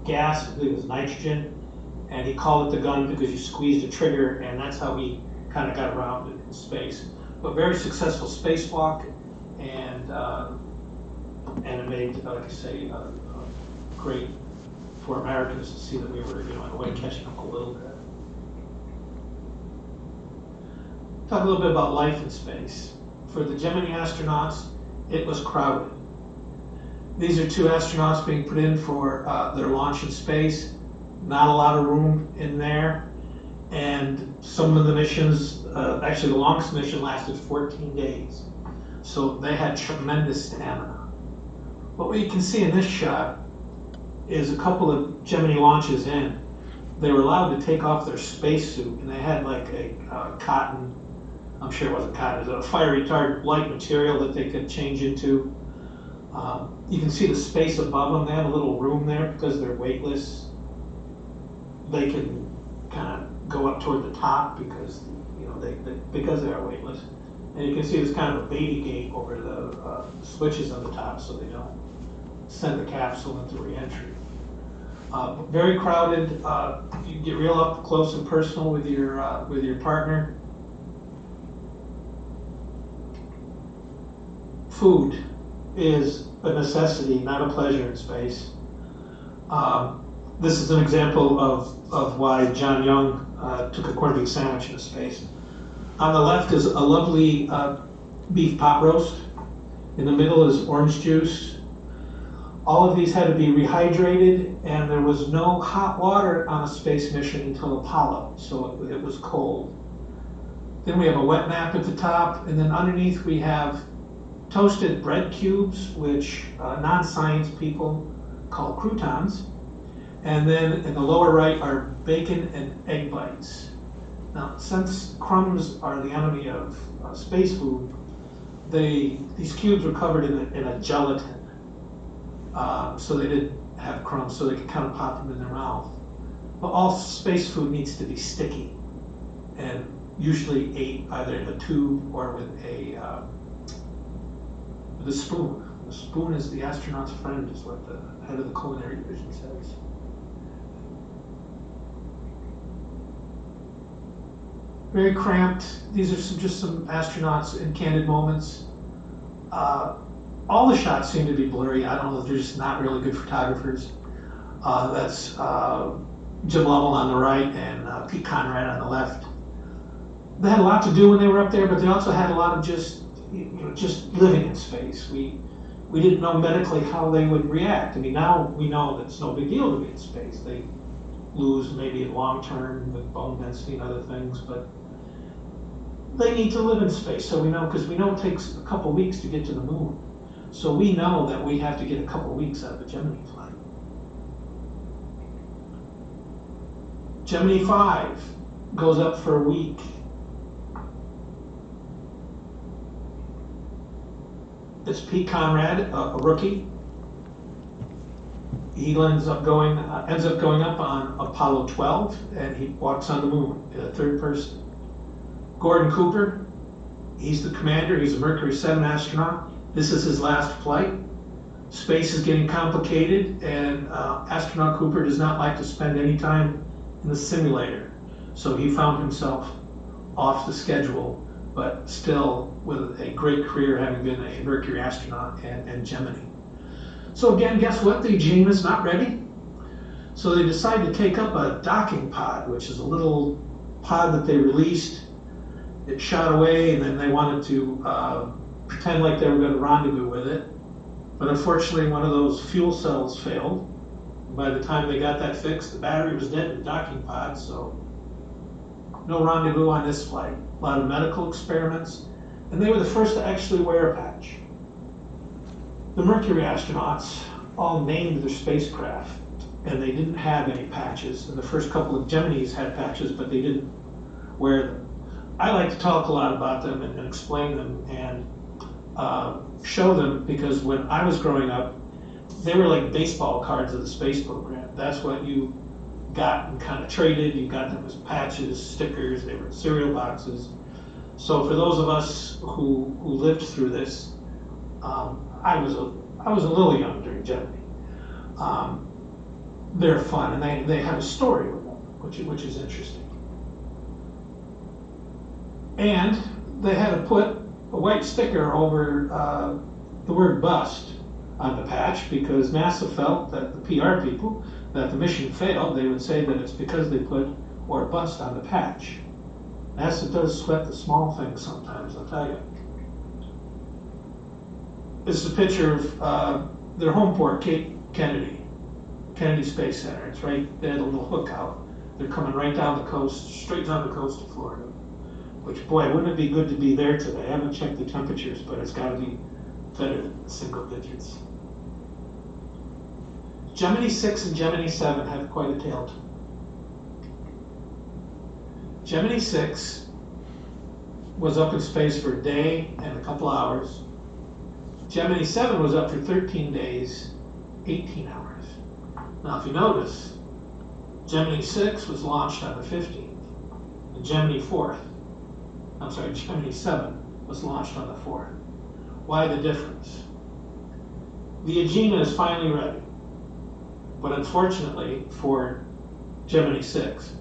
gas, I believe it was nitrogen, and he called it the gun because you squeezed a trigger, and that's how he kind of got around in space. But very successful spacewalk, and it made, like I say, great for Americans to see that we were, in a way, catching up a little bit. Talk a little bit about life in space. For the Gemini astronauts, it was crowded. These are 2 astronauts being put in for their launch in space. Not a lot of room in there. And some of the missions, actually the longest mission lasted 14 days. So they had tremendous stamina. But what you can see in this shot is a couple of Gemini launches in. They were allowed to take off their spacesuit, and they had like a cotton, I'm sure it wasn't cotton, it was a fire retardant light material that they could change into. You can see the space above them. They have a little room there because they're weightless. They can kind of go up toward the top because because they are weightless. And you can see there's kind of a beta gate over the switches on the top so they don't send the capsule into re-entry. Very crowded. You get real up close and personal with your partner. Food is a necessity, not a pleasure in space. This is an example of why John Young took a corned beef sandwich into space. On the left is a lovely beef pot roast. In the middle is orange juice. All of these had to be rehydrated, and there was no hot water on a space mission until Apollo, so it was cold. Then we have a wet nap at the top, and then underneath we have toasted bread cubes, which non-science people call croutons. And then in the lower right are bacon and egg bites. Now, since crumbs are the enemy of space food, these cubes were covered in a gelatin. So they didn't have crumbs, so they could kind of pop them in their mouth. But all space food needs to be sticky, and usually ate either in a tube or with a spoon. The spoon is the astronaut's friend, is what the head of the culinary division says. Very cramped. These are just some astronauts in candid moments. All the shots seem to be blurry. I don't know, they're just not really good photographers. That's Jim Lovell on the right and Pete Conrad on the left. They had a lot to do when they were up there, but they also had a lot of just living in space. We didn't know medically how they would react. I mean, now we know that it's no big deal to be in space. They lose maybe in long term with bone density and other things, but they need to live in space. So we know, because we know it takes a couple weeks to get to the moon. So we know that we have to get a couple weeks out of a Gemini flight. Gemini 5 goes up for a week. It's Pete Conrad, a rookie. He ends up going up on Apollo 12, and he walks on the moon in a third person. Gordon Cooper, he's the commander. He's a Mercury 7 astronaut. This is his last flight. Space is getting complicated, and astronaut Cooper does not like to spend any time in the simulator. So he found himself off the schedule, but still with a great career, having been a Mercury astronaut and Gemini. So again, guess what? The Gene is not ready. So they decide to take up a docking pod, which is a little pod that they released. It shot away, and then they wanted to pretend like they were going to rendezvous with it. But unfortunately, one of those fuel cells failed. By the time they got that fixed, the battery was dead in the docking pod, so no rendezvous on this flight. A lot of medical experiments, and they were the first to actually wear a patch. The Mercury astronauts all named their spacecraft, and they didn't have any patches. And the first couple of Geminis had patches, but they didn't wear them. I like to talk a lot about them and explain them and show them, because when I was growing up, they were like baseball cards of the space program. That's what you got and kind of traded. You got them as patches, stickers, they were cereal boxes. So for those of us who lived through this, I was a little young during Gemini. They're fun, and they have a story with them, which is interesting. And they had to put a white sticker over the word bust on the patch, because NASA felt that the PR people, that the mission failed. They would say that it's because they put or bust on the patch. NASA does sweat the small things sometimes, I'll tell you. This is a picture of their home port, Cape Kennedy Space Center. It's right there, the little hook out. They're coming right down the coast, straight down the coast of Florida. Which, boy, wouldn't it be good to be there today? I haven't checked the temperatures, but it's got to be better than single digits. Gemini 6 and Gemini 7 have quite a tale to them. Gemini 6 was up in space for a day and a couple hours. Gemini 7 was up for 13 days, 18 hours. Now, if you notice, Gemini 6 was launched on the 15th, and Gemini 7 was launched on the 4th. Why the difference? The Agena is finally ready, but unfortunately for Gemini 6,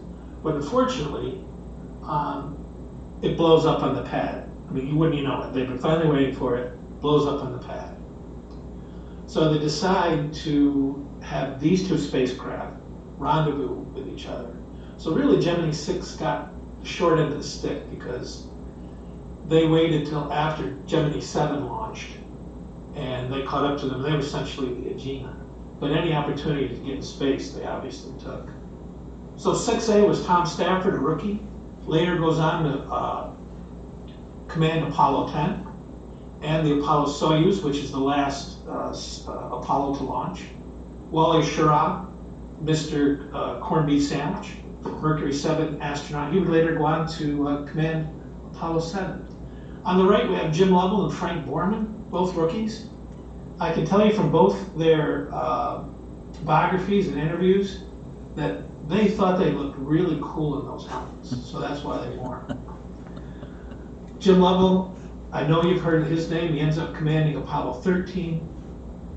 it blows up on the pad. I mean, you wouldn't even know it. They've been finally waiting for it, blows up on the pad. So they decide to have these two spacecraft rendezvous with each other. So really Gemini 6 got the short end of the stick, because they waited till after Gemini 7 launched and they caught up to them. They were essentially the Agena. But any opportunity to get in space, they obviously took. So 6A was Tom Stafford, a rookie. Later goes on to command Apollo 10 and the Apollo Soyuz, which is the last Apollo to launch. Wally Schirra, Mr. Corned Beef Sandwich, Mercury 7 astronaut. He would later go on to command Apollo 7. On the right, we have Jim Lovell and Frank Borman, both rookies. I can tell you from both their biographies and interviews that they thought they looked really cool in those helmets, so that's why they wore them. Jim Lovell, I know you've heard his name. He ends up commanding Apollo 13,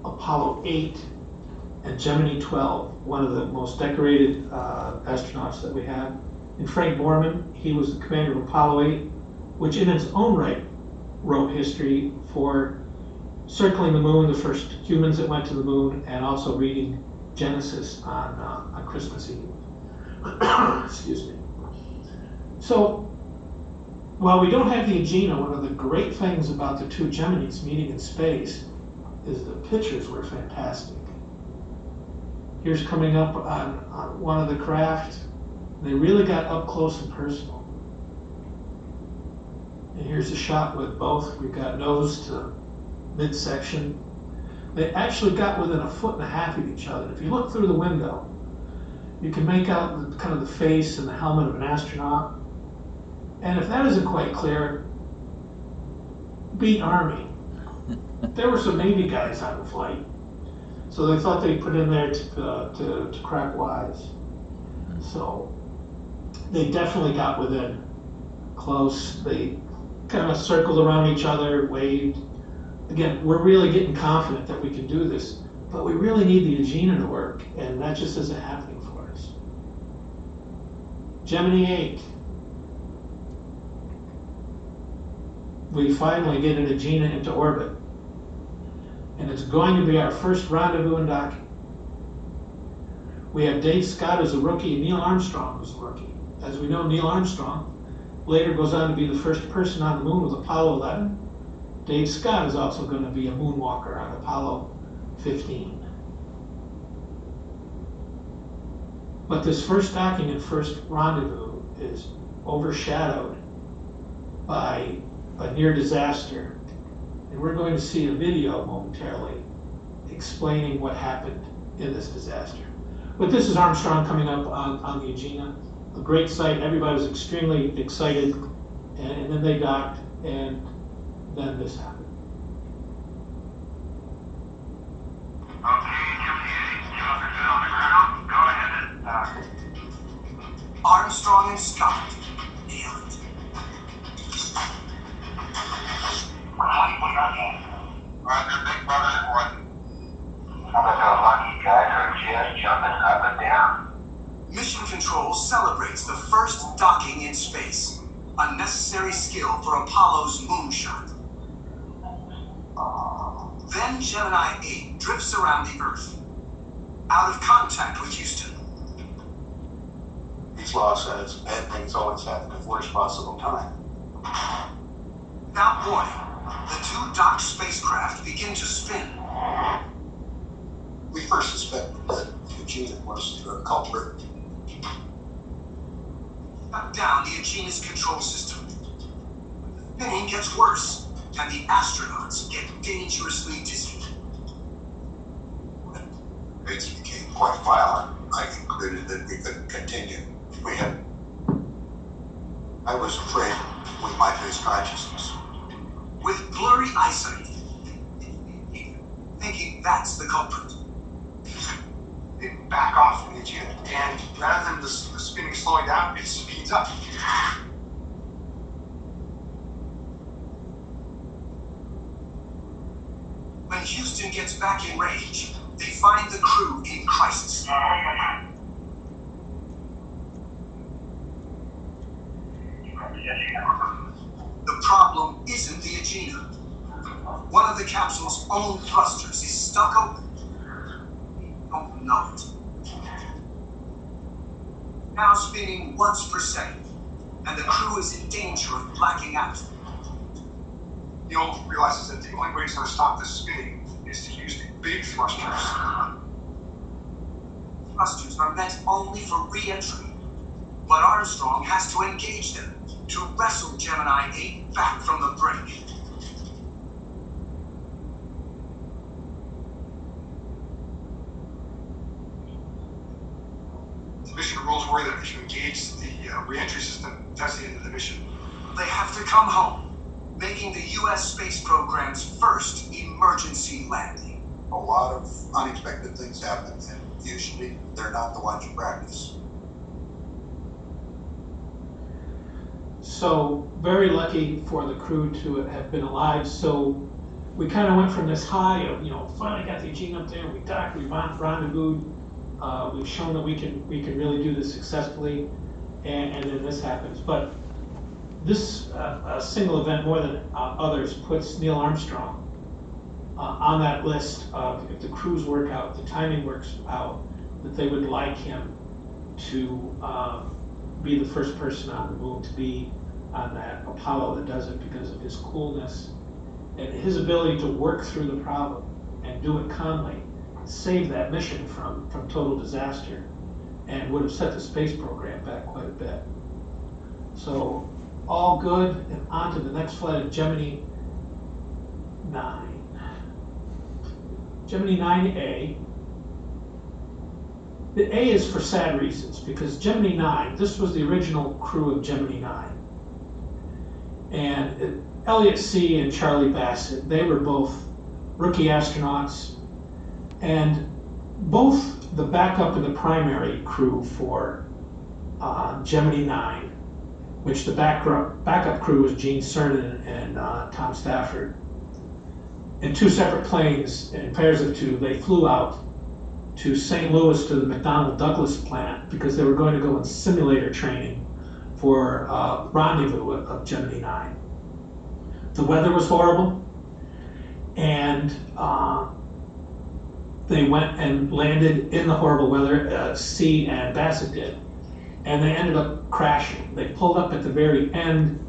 Apollo 8, and Gemini 12, one of the most decorated astronauts that we have. And Frank Borman, he was the commander of Apollo 8, which in its own right wrote history for circling the moon, the first humans that went to the moon, and also reading Genesis on Christmas Eve. Excuse me. So, while we don't have the Agena, one of the great things about the two Geminis meeting in space is the pictures were fantastic. Here's coming up on one of the craft. They really got up close and personal. And here's a shot with both. We've got nose to midsection. They actually got within 1.5 feet of each other. If you look through the window, you can make out kind of the face and the helmet of an astronaut. And if that isn't quite clear, beat Army. There were some Navy guys on the flight, so they thought they'd put in there to crack wise. So they definitely got within close. They kind of circled around each other, waved. Again, we're really getting confident that we can do this, but we really need the Agena to work, and that just isn't happening for us. Gemini 8. We finally get an Agena into orbit, and it's going to be our first rendezvous and docking. We have Dave Scott as a rookie and Neil Armstrong as a rookie. As we know, Neil Armstrong later goes on to be the first person on the moon with Apollo 11. Dave Scott is also going to be a moonwalker on Apollo 15. But this first docking and first rendezvous is overshadowed by a near disaster. And we're going to see a video momentarily explaining what happened in this disaster. But this is Armstrong coming up on the Agena, a great sight. Everybody was extremely excited, and then they docked, and then this happened. Armstrong and Scott nailed it. Roger, big brother report. Some of those lucky guys are just jumping up and down. Mission Control celebrates the first docking in space, a necessary skill for Apollo's moonshot. Then Gemini 8 drifts around the Earth, out of contact with Houston. Each law says bad things always happen at worst possible time. Without warning, the two docked spacecraft begin to spin. We first suspected that Agena was the culprit. Shut down the Agena's control system. The spinning gets worse, and the astronauts get dangerously dizzy. When rates became quite violent, I concluded that we couldn't continue. I was afraid we might lose consciousness. With blurry eyesight, thinking that's the culprit. They back off from the Agena, and rather than the spinning slowing down, it speeds up. When Houston gets back in range, they find the crew in crisis. The problem isn't the Agena. One of the capsule's own thrusters is stuck open. We don't know it. Now spinning once per second, and the crew is in danger of blacking out. Neil realizes that the only way he's going to stop this spinning is to use the big thrusters. Thrusters are meant only for re-entry, but Armstrong has to engage them to wrestle Gemini 8 back from the brink. The mission rules were that if you engage the re-entry system, that's the end of the mission. They have to come home, making the U.S. space program's first emergency landing. A lot of unexpected things happen, and usually they're not the ones you practice. So very lucky for the crew to have been alive. So we kind of went from this high of, finally got the Agena up there, we docked, we rendezvoused, we've shown that we can really do this successfully, and then this happens. But this single event, more than others, puts Neil Armstrong on that list of, if the crews work out, the timing works out, that they would like him to be the first person on the moon, to be on that Apollo that does it, because of his coolness and his ability to work through the problem and do it calmly, save that mission from total disaster, and would have set the space program back quite a bit. So all good, and on to the next flight of Gemini 9. Gemini 9A. The A is for sad reasons, because Gemini 9, this was the original crew of Gemini 9. And Elliot C. and Charlie Bassett, they were both rookie astronauts, and both the backup and the primary crew for Gemini 9, which the backup crew was Gene Cernan and Tom Stafford. In two separate planes, in pairs of two, they flew out to St. Louis to the McDonnell Douglas plant because they were going to go in simulator training for rendezvous of Gemini 9. The weather was horrible, and they went and landed in the horrible weather, C and Bassett did, and they ended up crashing. They pulled up at the very end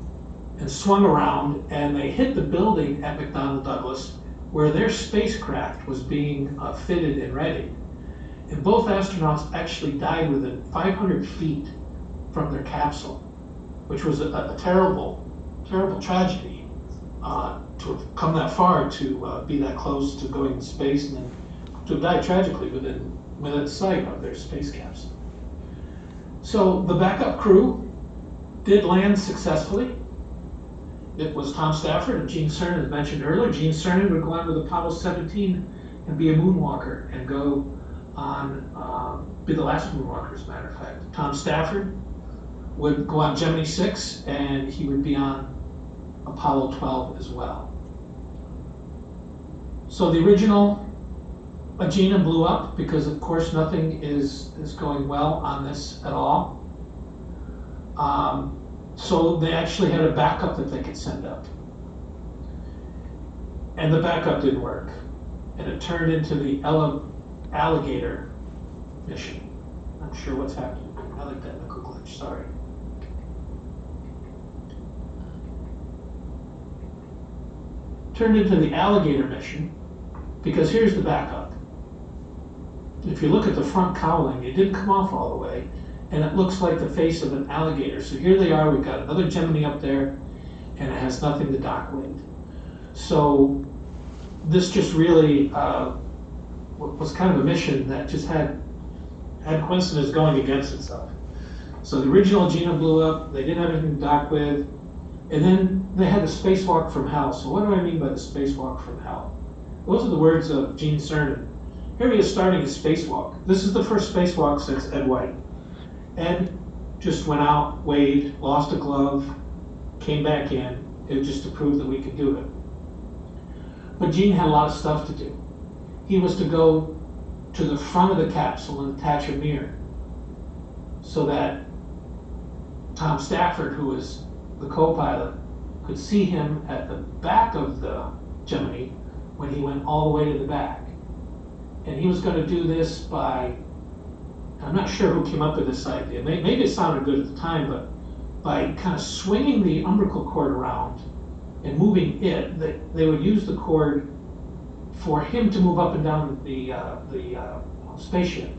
and swung around, and they hit the building at McDonnell Douglas where their spacecraft was being fitted and ready. And both astronauts actually died within 500 feet from their capsule, which was a terrible, terrible tragedy to have come that far, to be that close to going to space and then to have died tragically within sight of their space capsule. So the backup crew did land successfully. It was Tom Stafford and Gene Cernan, as mentioned earlier. Gene Cernan would go on with Apollo 17 and be a moonwalker and go on, be the last moonwalker, as a matter of fact. Tom Stafford would go on Gemini 6 and he would be on Apollo 12 as well. So the original Agena blew up because, of course, nothing is going well on this at all. So they actually had a backup that they could send up. And the backup didn't work. And it turned into the Alligator mission. Not sure what's happening. Another technical glitch, sorry. Turned into the Alligator mission because here's the backup. If you look at the front cowling, it didn't come off all the way, and it looks like the face of an alligator. So here they are, we've got another Gemini up there, and it has nothing to dock with. So this just really was kind of a mission that just had coincidence going against itself. So the original Agena blew up, they didn't have anything to dock with, and then they had the spacewalk from hell. So what do I mean by the spacewalk from hell? Those are the words of Gene Cernan. Here he is starting his spacewalk. This is the first spacewalk since Ed White. Ed just went out, weighed, lost a glove, came back in, just to prove that we could do it. But Gene had a lot of stuff to do. He was to go to the front of the capsule and attach a mirror so that Tom Stafford, who was the co-pilot, could see him at the back of the Gemini when he went all the way to the back. And he was going to do this by, I'm not sure who came up with this idea, maybe it sounded good at the time, but by kind of swinging the umbilical cord around and moving it, they would use the cord for him to move up and down the spaceship.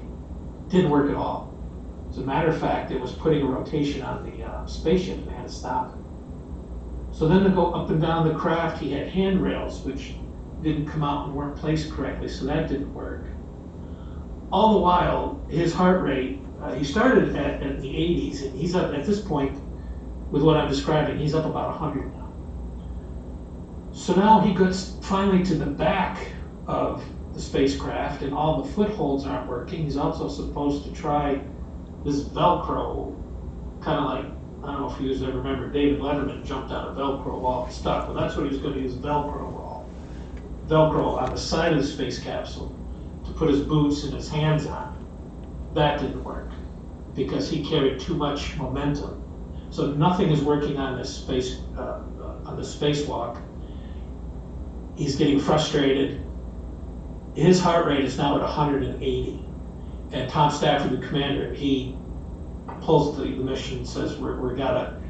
Didn't work at all. As a matter of fact, it was putting a rotation on the spaceship and they had to stop it. So then to go up and down the craft, he had handrails, which didn't come out and weren't placed correctly, so that didn't work. All the while, his heart rate, he started at the 80s, and he's up at this point, with what I'm describing, he's up about 100 now. So now he gets finally to the back of the spacecraft, and all the footholds aren't working. He's also supposed to try this Velcro, kind of like, I don't know if you guys ever remember, David Letterman jumped on a Velcro wall and stuck. Well, that's what he was going to use, Velcro on the side of the space capsule to put his boots and his hands on. That didn't work because he carried too much momentum. So nothing is working on this spacewalk. He's getting frustrated. His heart rate is now at 180. And Tom Stafford, the commander, he pulls the mission and says, we're gotta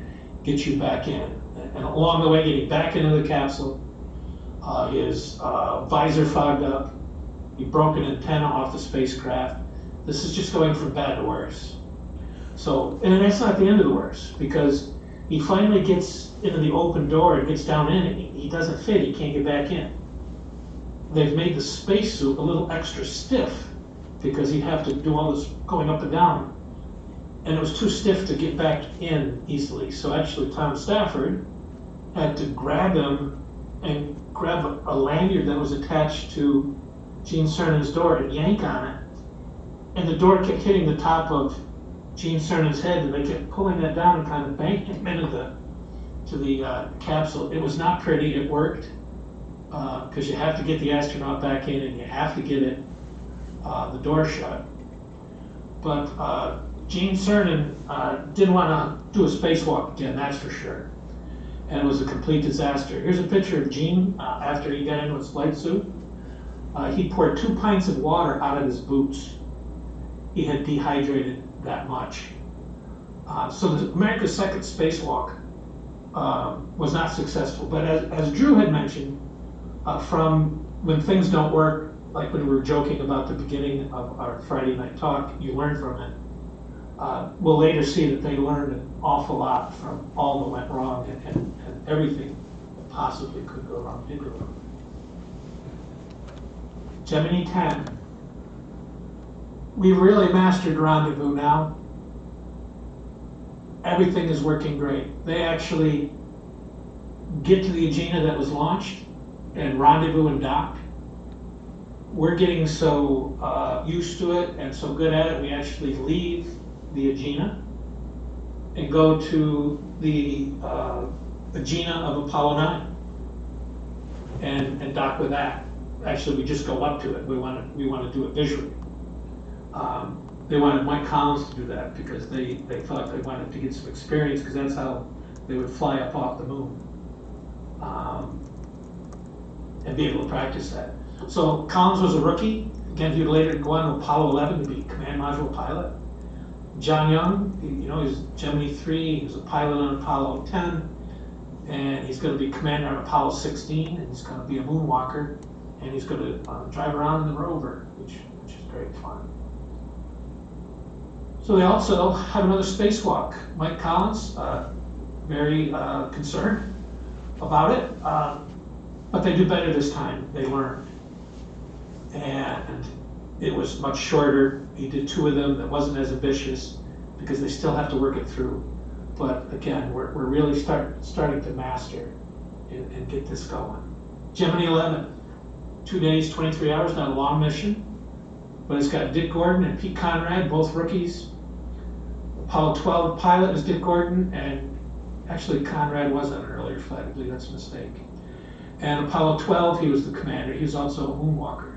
get you back in. And along the way, getting back into the capsule, his visor fogged up, he broke an antenna off the spacecraft. This is just going from bad to worse. So, and that's not the end of the worst, because he finally gets into the open door and gets down in, and he doesn't fit, he can't get back in. They've made the spacesuit a little extra stiff, because he'd have to do all this going up and down. And it was too stiff to get back in easily. So actually Tom Stafford had to grab him and grab a lanyard that was attached to Gene Cernan's door and yank on it. And the door kept hitting the top of Gene Cernan's head, and they kept pulling that down and kind of banking him into the capsule. It was not pretty, it worked, because you have to get the astronaut back in and you have to get it, the door shut. But Gene Cernan didn't want to do a spacewalk again, that's for sure. And it was a complete disaster. Here's a picture of Gene after he got into his flight suit. He poured 2 pints of water out of his boots. He had dehydrated that much. So America's second spacewalk was not successful. But as Drew had mentioned, from when things don't work, like when we were joking about the beginning of our Friday night talk, you learn from it. We'll later see that they learned an awful lot from all that went wrong, and everything that possibly could go wrong did go wrong. Gemini 10 we've really mastered rendezvous now. Everything is working great. They actually get to the Agena that was launched and rendezvous and dock. We're getting so used to it and so good at it, we actually leave the Agena and go to the Agena of Apollo 9 and dock with that. Actually, we just go up to it. We want to do it visually. They wanted Mike Collins to do that because they thought they wanted to get some experience, because that's how they would fly up off the moon and be able to practice that. So Collins was a rookie. Again, he would later go on to Apollo 11 to be command module pilot. John Young, he's Gemini 3. He was a pilot on Apollo 10, and he's going to be commander on Apollo 16, and he's going to be a moonwalker, and he's going to drive around in the rover, which is great fun. So they also have another spacewalk. Mike Collins, very concerned about it, but they do better this time. They learned. And it was much shorter. He did 2 of them. That wasn't as ambitious because they still have to work it through. But again, we're really starting to master and get this going. Gemini 11, 2 days, 23 hours, not a long mission, but it's got Dick Gordon and Pete Conrad, both rookies. Apollo 12 pilot is Dick Gordon, and actually Conrad was on an earlier flight. I believe that's a mistake. And Apollo 12, he was the commander. He was also a moonwalker.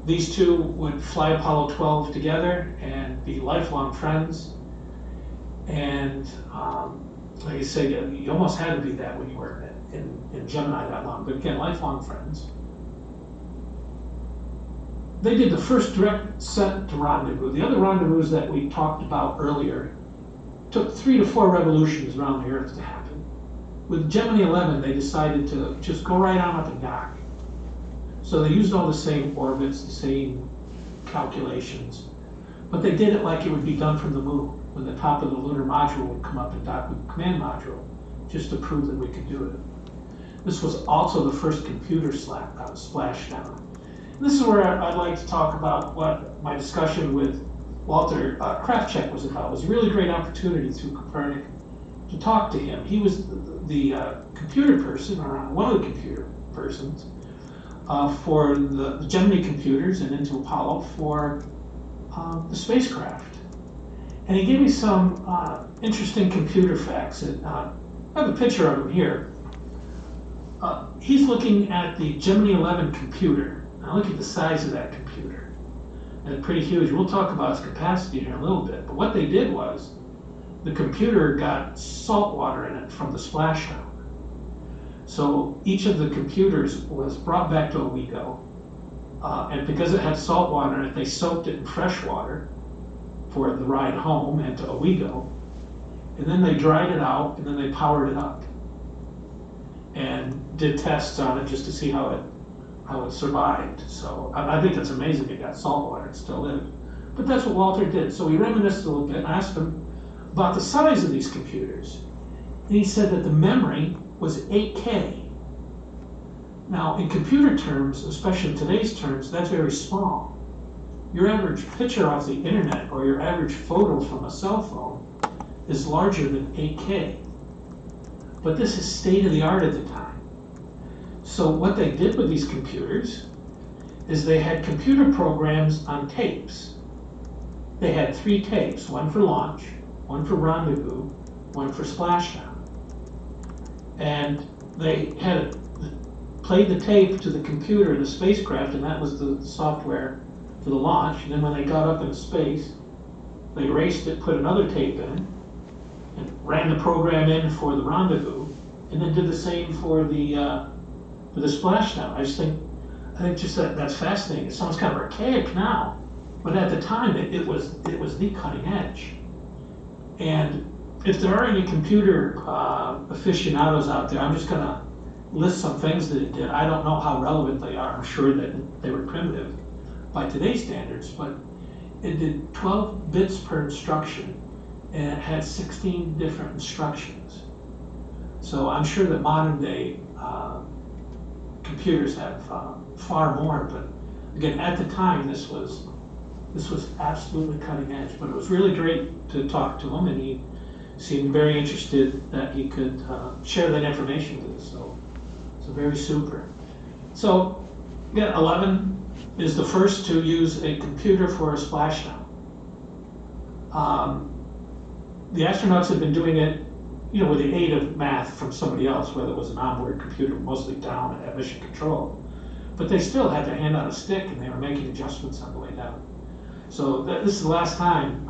These two would fly Apollo 12 together and be lifelong friends. And like I say, you almost had to be that when you were in Gemini that long. But again, lifelong friends. They did the first direct set to rendezvous. The other rendezvous that we talked about earlier took 3 to 4 revolutions around the Earth to happen. With Gemini 11, they decided to just go right on up and dock. So they used all the same orbits, the same calculations, but they did it like it would be done from the moon, when the top of the lunar module would come up and dock with the command module, just to prove that we could do it. This was also the first computer splashdown. This is where I'd like to talk about what my discussion with Walter Kraftcheck was about. It was a really great opportunity through Copernic to talk to him. He was the computer person, or one of the computer persons, for the Gemini computers and into Apollo for the spacecraft. And he gave me some interesting computer facts. I have a picture of him here. He's looking at the Gemini 11 computer. Now look at the size of that computer. And it's pretty huge. We'll talk about its capacity here in a little bit. But what they did was, the computer got salt water in it from the splashdown. So each of the computers was brought back to Owego. And because it had salt water in it, they soaked it in fresh water for the ride home and to Owego. And then they dried it out, and then they powered it up. And did tests on it just to see how it survived. So I think that's amazing. It got salt water, it still lived. But that's what Walter did. So we reminisced a little bit and asked him about the size of these computers. And he said that the memory was 8K. Now, in computer terms, especially in today's terms, that's very small. Your average picture off the internet or your average photo from a cell phone is larger than 8K. But this is state of the art at the time. So what they did with these computers is they had computer programs on tapes. They had 3 tapes, one for launch, one for rendezvous, one for splashdown. And they had played the tape to the computer in the spacecraft, and that was the software for the launch. And then when they got up into space, they erased it, put another tape in, and ran the program in for the rendezvous, and then did the same for the splashdown. I think just that's fascinating. It sounds kind of archaic now, but at the time it was the cutting edge. And if there are any computer aficionados out there, I'm just going to list some things that it did. I don't know how relevant they are. I'm sure that they were primitive by today's standards, but it did 12 bits per instruction, and it had 16 different instructions. So I'm sure that modern day computers have far more, but again, at the time, this was This was absolutely cutting edge, but it was really great to talk to him, and he seemed very interested that he could share that information with us. So very super. So yeah, 11 is the first to use a computer for a splashdown. The astronauts had been doing it, with the aid of math from somebody else, whether it was an onboard computer, mostly down at mission control. But they still had their hand on a stick, and they were making adjustments on the way down. So this is the last time.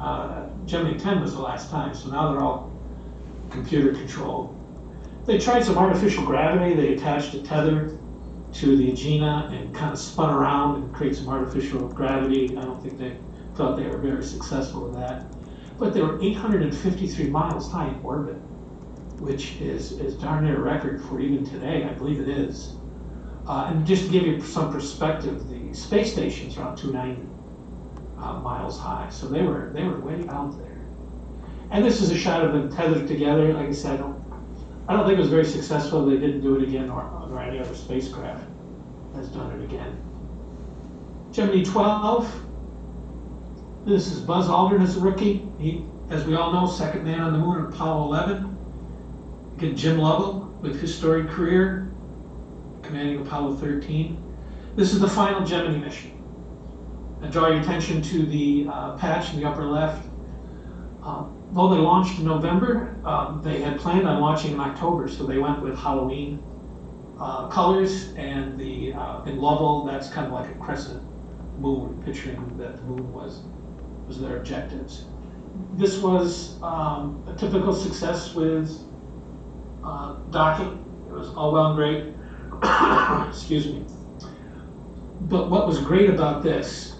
Gemini 10 was the last time, so now they're all computer controlled. They tried some artificial gravity. They attached a tether to the Agena and kind of spun around and create some artificial gravity. I don't think they thought they were very successful with that. But they were 853 miles high in orbit, which is darn near a record for even today. I believe it is. And just to give you some perspective, the space station's around 290 miles high, so they were way out there. And this is a shot of them tethered together. Like I said, I don't think it was very successful. They didn't do it again, or any other spacecraft has done it again. Gemini 12. This is Buzz Aldrin as a rookie. He, as we all know, second man on the moon at Apollo 11. Again, Jim Lovell with his storied career, commanding Apollo 13. This is the final Gemini mission. I draw your attention to the patch in the upper left. Though they launched in November, they had planned on launching in October, so they went with Halloween colors, and in Lovell, that's kind of like a crescent moon, picturing that the moon was their objectives. This was a typical success with docking. It was all well and great. Excuse me. But what was great about this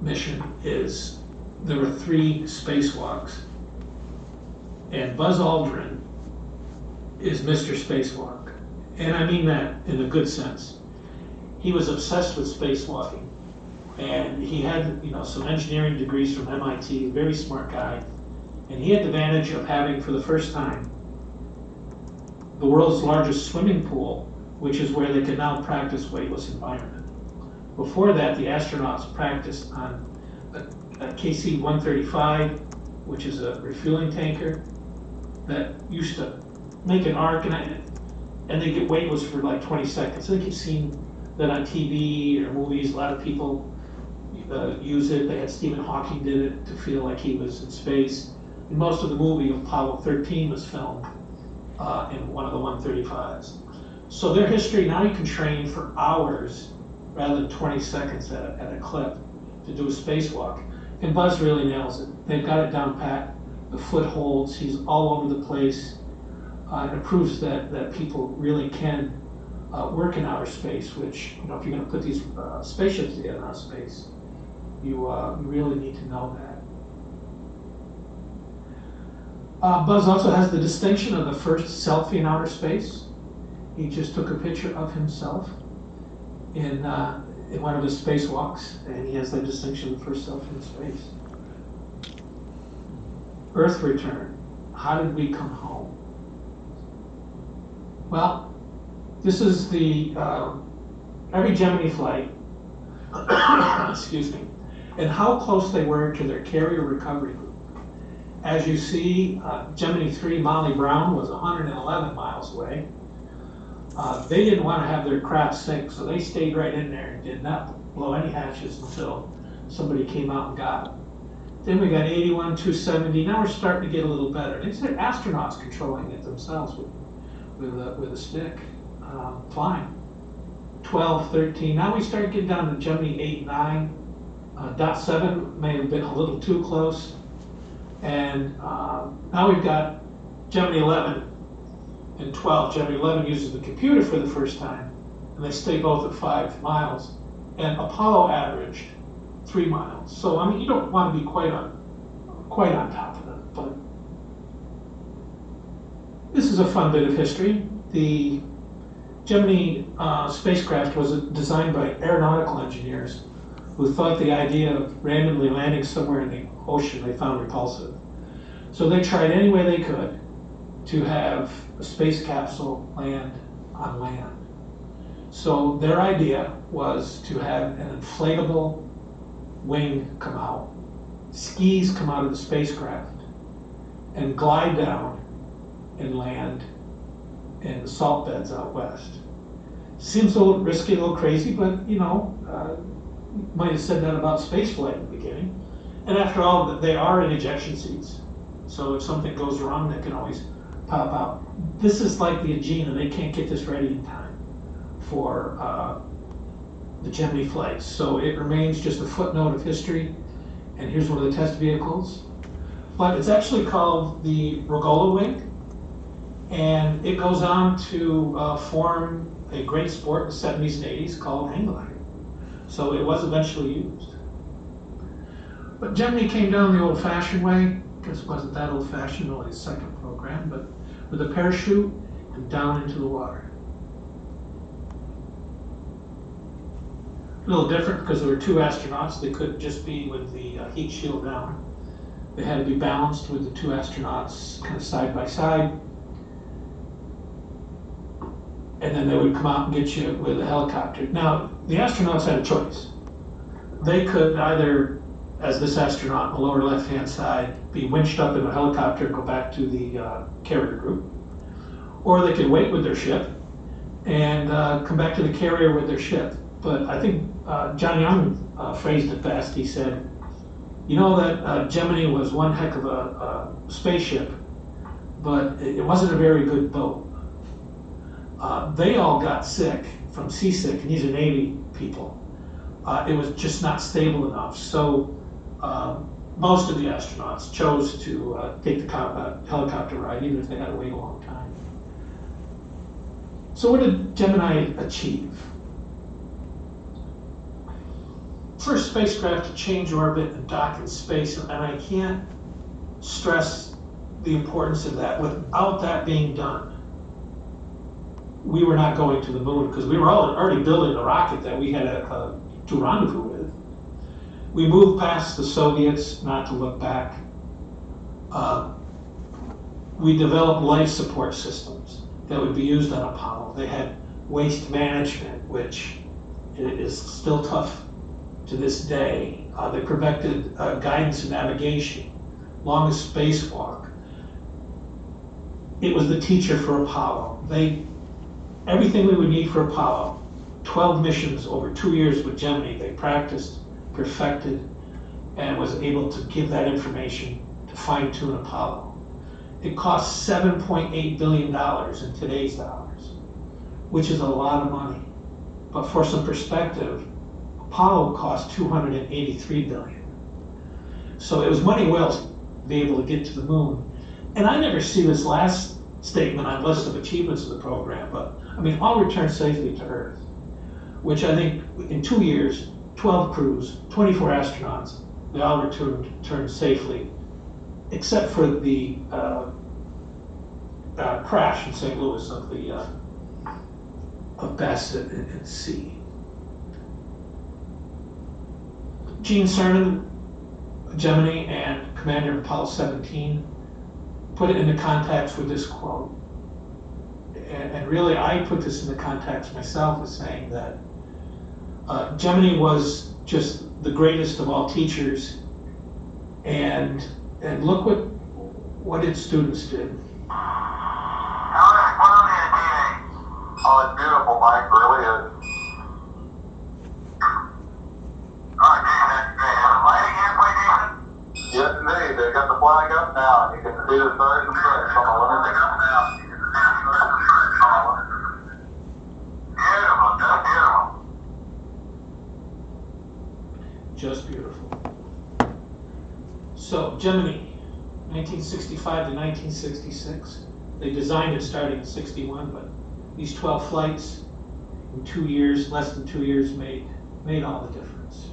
mission is there were 3 spacewalks, and Buzz Aldrin is Mr. Spacewalk, and I mean that in a good sense. He was obsessed with spacewalking, and he had some engineering degrees from MIT, very smart guy, and he had the advantage of having, for the first time, the world's largest swimming pool, which is where they can now practice weightless environment. Before that, the astronauts practiced on a KC-135, which is a refueling tanker that used to make an arc, and they get weightless for like 20 seconds. I think you've seen that on TV or movies. A lot of people use it. They had Stephen Hawking did it to feel like he was in space. And most of the movie Apollo 13 was filmed in one of the 135s. So their history, now you can train for hours rather than 20 seconds at a clip to do a spacewalk. And Buzz really nails it. They've got it down pat. The footholds, he's all over the place. And it proves that people really can work in outer space, which, if you're going to put these spaceships together in outer space, you really need to know that. Buzz also has the distinction of the first selfie in outer space. He just took a picture of himself in one of his spacewalks, and he has that distinction of the first selfie in space. Earth return. How did we come home? Well, this is the every Gemini flight, excuse me, and how close they were to their carrier recovery group. As you see, Gemini 3 Molly Brown was 111 miles away. They didn't want to have their craft sink, so they stayed right in there and did not blow any hatches until somebody came out and got them. Then we got 81, 270. Now we're starting to get a little better. It's the astronauts controlling it themselves with a stick, flying. 12, 13. Now we start getting down to Gemini 8, 9. Dot 7 may have been a little too close. And now we've got Gemini 11 and 12. Gemini 11 uses the computer for the first time, and they stay both at 5 miles. And Apollo averaged 3 miles. So, I mean, you don't want to be quite on top of it, but this is a fun bit of history. The Gemini spacecraft was designed by aeronautical engineers who thought the idea of randomly landing somewhere in the ocean they found repulsive. So they tried any way they could to have a space capsule land on land. So their idea was to have an inflatable wing come out, skis come out of the spacecraft, and glide down and land in the salt beds out west. Seems a little risky, a little crazy, but you might have said that about spaceflight in the beginning. And after all, they are in ejection seats. So if something goes wrong, they can always pop out. This is like the Agena. They can't get this ready in time for the Gemini flights. So it remains just a footnote of history. And here's one of the test vehicles. But it's actually called the Rogola wing. And it goes on to form a great sport in the 70s and 80s called hang gliding. So it was eventually used. But Gemini came down the old-fashioned way. I guess it wasn't that old-fashioned, only the second program, but with a parachute and down into the water. A little different because there were two astronauts. They couldn't just be with the heat shield down. They had to be balanced with the two astronauts kind of side by side. And then they would come out and get you with a helicopter. Now, the astronauts had a choice. They could either, as this astronaut on the lower left-hand side, be winched up in a helicopter and go back to the carrier group, or they could wait with their ship and come back to the carrier with their ship. But I think John Young phrased it best. He said, you know that Gemini was one heck of a spaceship, but it wasn't a very good boat. They all got sick from seasick, and these are Navy people. It was just not stable enough. So most of the astronauts chose to take the helicopter ride, even if they had to wait a long time. So what did Gemini achieve? First spacecraft to change orbit and dock in space, and I can't stress the importance of that. Without that being done, we were not going to the moon because we were already building a rocket that we had to rendezvous with. We moved past the Soviets, not to look back. We developed life support systems that would be used on Apollo. They had waste management, which is still tough to this day. They perfected guidance and navigation, longest spacewalk. It was the teacher for Apollo. Everything we would need for Apollo, 12 missions over 2 years with Gemini, they practiced, perfected, and was able to give that information to fine-tune Apollo. It cost $7.8 billion in today's dollars, which is a lot of money. But for some perspective, Apollo cost $283 billion. So it was money well to be able to get to the moon. And I never see this last statement on list of achievements of the program, but I mean, all returned safely to Earth, which I think in 2 years, 12 crews, 24 astronauts, they all returned safely, except for the crash in St. Louis of Bassett at sea. Gene Cernan, Gemini, and commander of Apollo 17, put it into context with this quote. And really, I put this into context myself as saying that Gemini was just the greatest of all teachers, and look what its students did. Oh, it's beautiful, Mike. Really is. Oh, geez, that's great. Is the lighting halfway, David? Yes, indeed. They got the flag up now, and you can see the stars and stripes on the lunar. Beautiful, just beautiful. Just beautiful. So, Gemini, 1965 to 1966. They designed it starting in 61, but these 12 flights in 2 years, less than 2 years, made all the difference.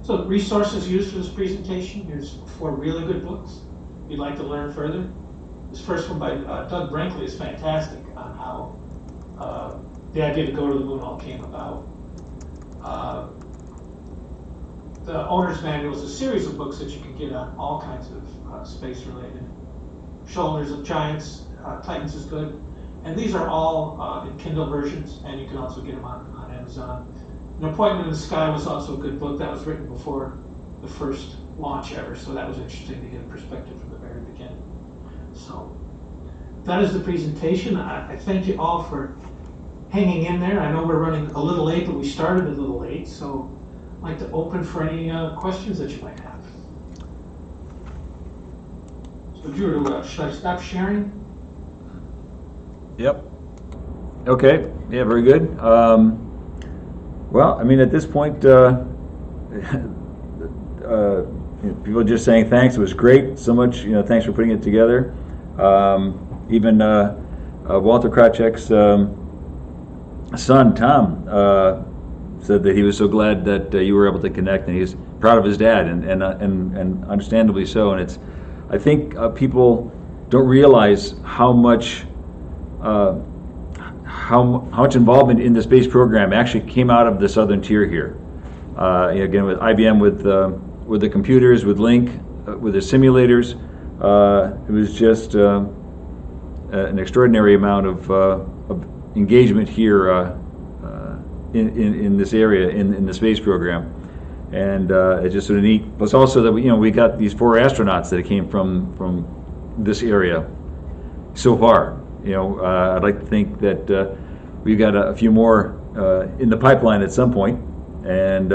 So resources used for this presentation, here's 4 really good books. If you'd like to learn further. This first one by Doug Brinkley is fantastic on how the idea to go to the moon all came about. The owner's manual is a series of books that you can get on all kinds of space-related. Shoulders of Giants, Titans is good. And these are all in Kindle versions, and you can also get them on Amazon. An Appointment in the Sky was also a good book that was written before the first launch ever, so that was interesting to get a perspective from the very beginning. So that is the presentation. I thank you all for hanging in there. I know we're running a little late, but we started a little late, so I'd like to open for any questions that you might have. So Drew, should I stop sharing? Yep. Okay. Yeah, very good. Well, I mean, at this point, people are just saying thanks. It was great. So much, thanks for putting it together. Even Walter Krawczyk's son, Tom, said that he was so glad that you were able to connect, and he's proud of his dad, and understandably so. And I think people don't realize how much involvement in the space program actually came out of the southern tier here. Again, with IBM, with the computers, with Link, with the simulators, it was just an extraordinary amount of engagement here in this area in the space program, and it's just sort of neat. Plus, also that we got these 4 astronauts that came from this area so far. I'd like to think that we've got a few more in the pipeline at some point, and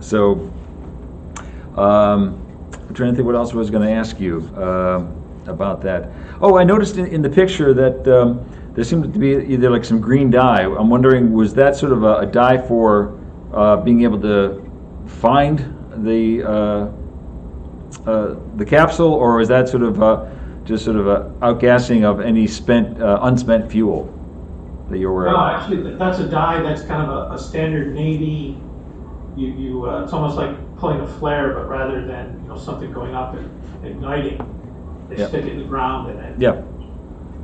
so I'm trying to think what else I was going to ask you about that. Oh, I noticed in the picture that there seemed to be either like some green dye. I'm wondering, was that sort of a dye for being able to find the capsule, or is that sort of just sort of a outgassing of any unspent fuel that you're aware of? No, actually, that's a dye that's kind of a standard Navy. It's almost like pulling a flare, but rather than something going up and igniting, they Yep. stick it in the ground, and Yeah.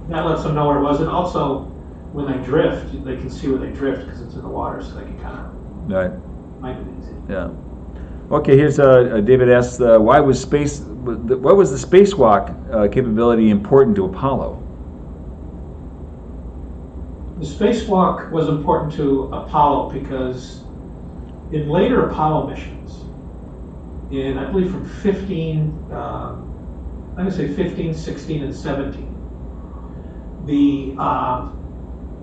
that lets them know where it was. And also, when they drift, they can see where they drift because it's in the water, so they can kind of Right. find it easy. Yeah. Okay. Here's David asks, why was the spacewalk capability important to Apollo? The spacewalk was important to Apollo because in later Apollo missions, I believe from 15, I'm going to say 15, 16, and 17, the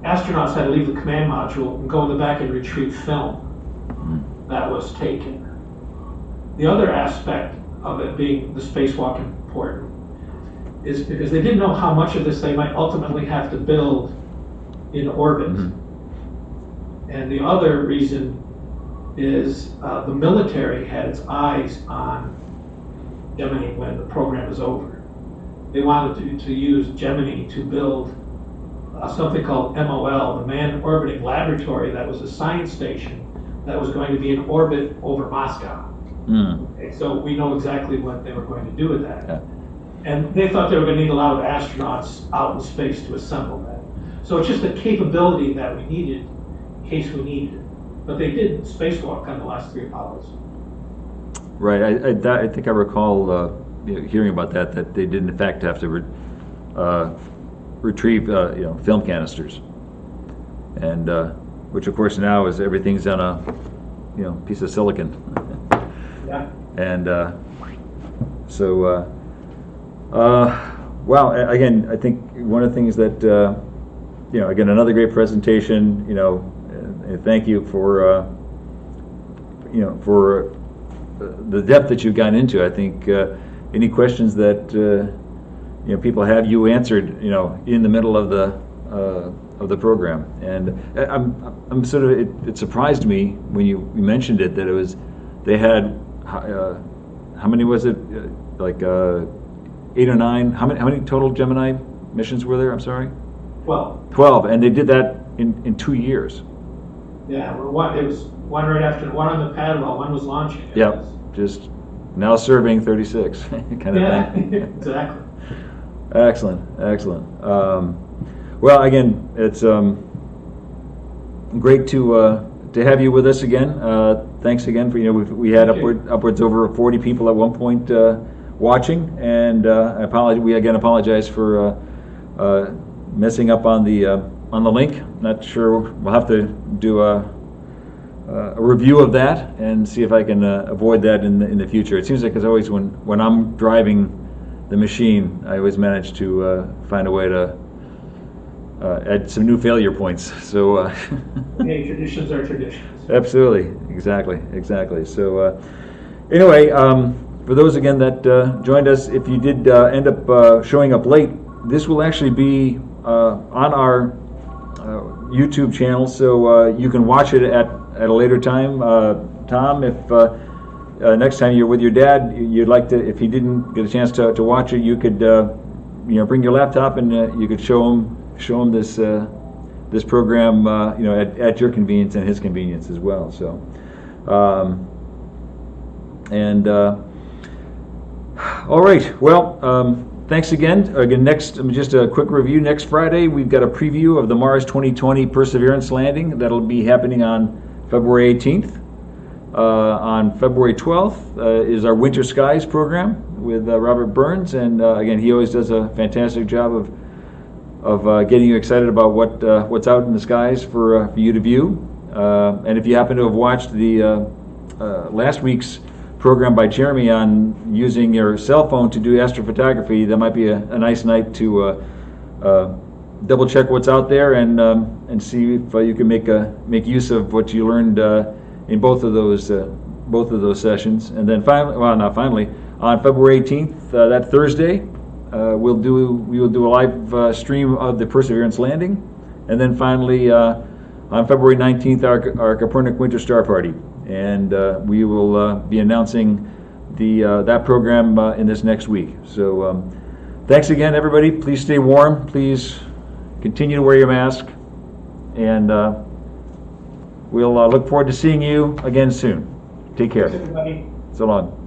astronauts had to leave the command module and go in the back and retrieve film that was taken. The other aspect of it being the spacewalk important is because they didn't know how much of this they might ultimately have to build in orbit. And the other reason is the military had its eyes on Gemini when the program was over. They wanted to use Gemini to build something called MOL, the Manned Orbiting Laboratory, that was a science station that was going to be in orbit over Moscow. Okay, so we know exactly what they were going to do with that. Yeah. And they thought they were going to need a lot of astronauts out in space to assemble that. So it's just a capability that we needed in case we needed it. But they did spacewalk on the last 3 Apollos. Right. I think I recall hearing about that they did in fact have to retrieve film canisters, and which of course now is everything's on a piece of silicon. Yeah. And well, again, I think one of the things that again, another great presentation. And thank you for for the depth that you've gotten into. I think any questions that people have, you answered in the middle of the program. And I'm sort of it surprised me when you mentioned it that they had how many was it, like 8 or 9? How many total Gemini missions were there? I'm sorry. 12, and they did that in 2 years. Yeah, it was one right after one on the pad while one was launching. Yep, just now serving 36 kind of thing. Exactly. Excellent. Well, again, it's great to have you with us again. Thanks again for we had upwards over 40 people at one point watching, and we again apologize for messing up on the link. Not sure, we'll have to do a review of that and see if I can avoid that in the future. It seems like it's always when I'm driving the machine, I always manage to find a way to add some new failure points. So Hey, traditions are traditions. absolutely, exactly. So anyway, for those again that joined us, if you did end up showing up late, this will actually be on our YouTube channel, so you can watch it at a later time. Tom, if next time you're with your dad, you'd like to, if he didn't get a chance to watch it, you could bring your laptop and you could show him this program at your convenience and his convenience as well. So all right, well, thanks again. Next, just a quick review. Next Friday, we've got a preview of the Mars 2020 Perseverance landing. That'll be happening on February 18th. On February 12th is our Winter Skies program with Robert Burns, and again, he always does a fantastic job of getting you excited about what's out in the skies for you to view. And if you happen to have watched the last week's program by Jeremy on using your cell phone to do astrophotography, that might be a nice night to double check what's out there and see if you can make use of what you learned in both of those sessions. And then finally, on February 18th, that Thursday, we will do a live stream of the Perseverance landing, and then finally on February 19th, our Copernic Winter Star Party. And we will be announcing that program in this next week. So thanks again, everybody. Please stay warm. Please continue to wear your mask. And we'll look forward to seeing you again soon. Take care. Thanks, everybody. So long.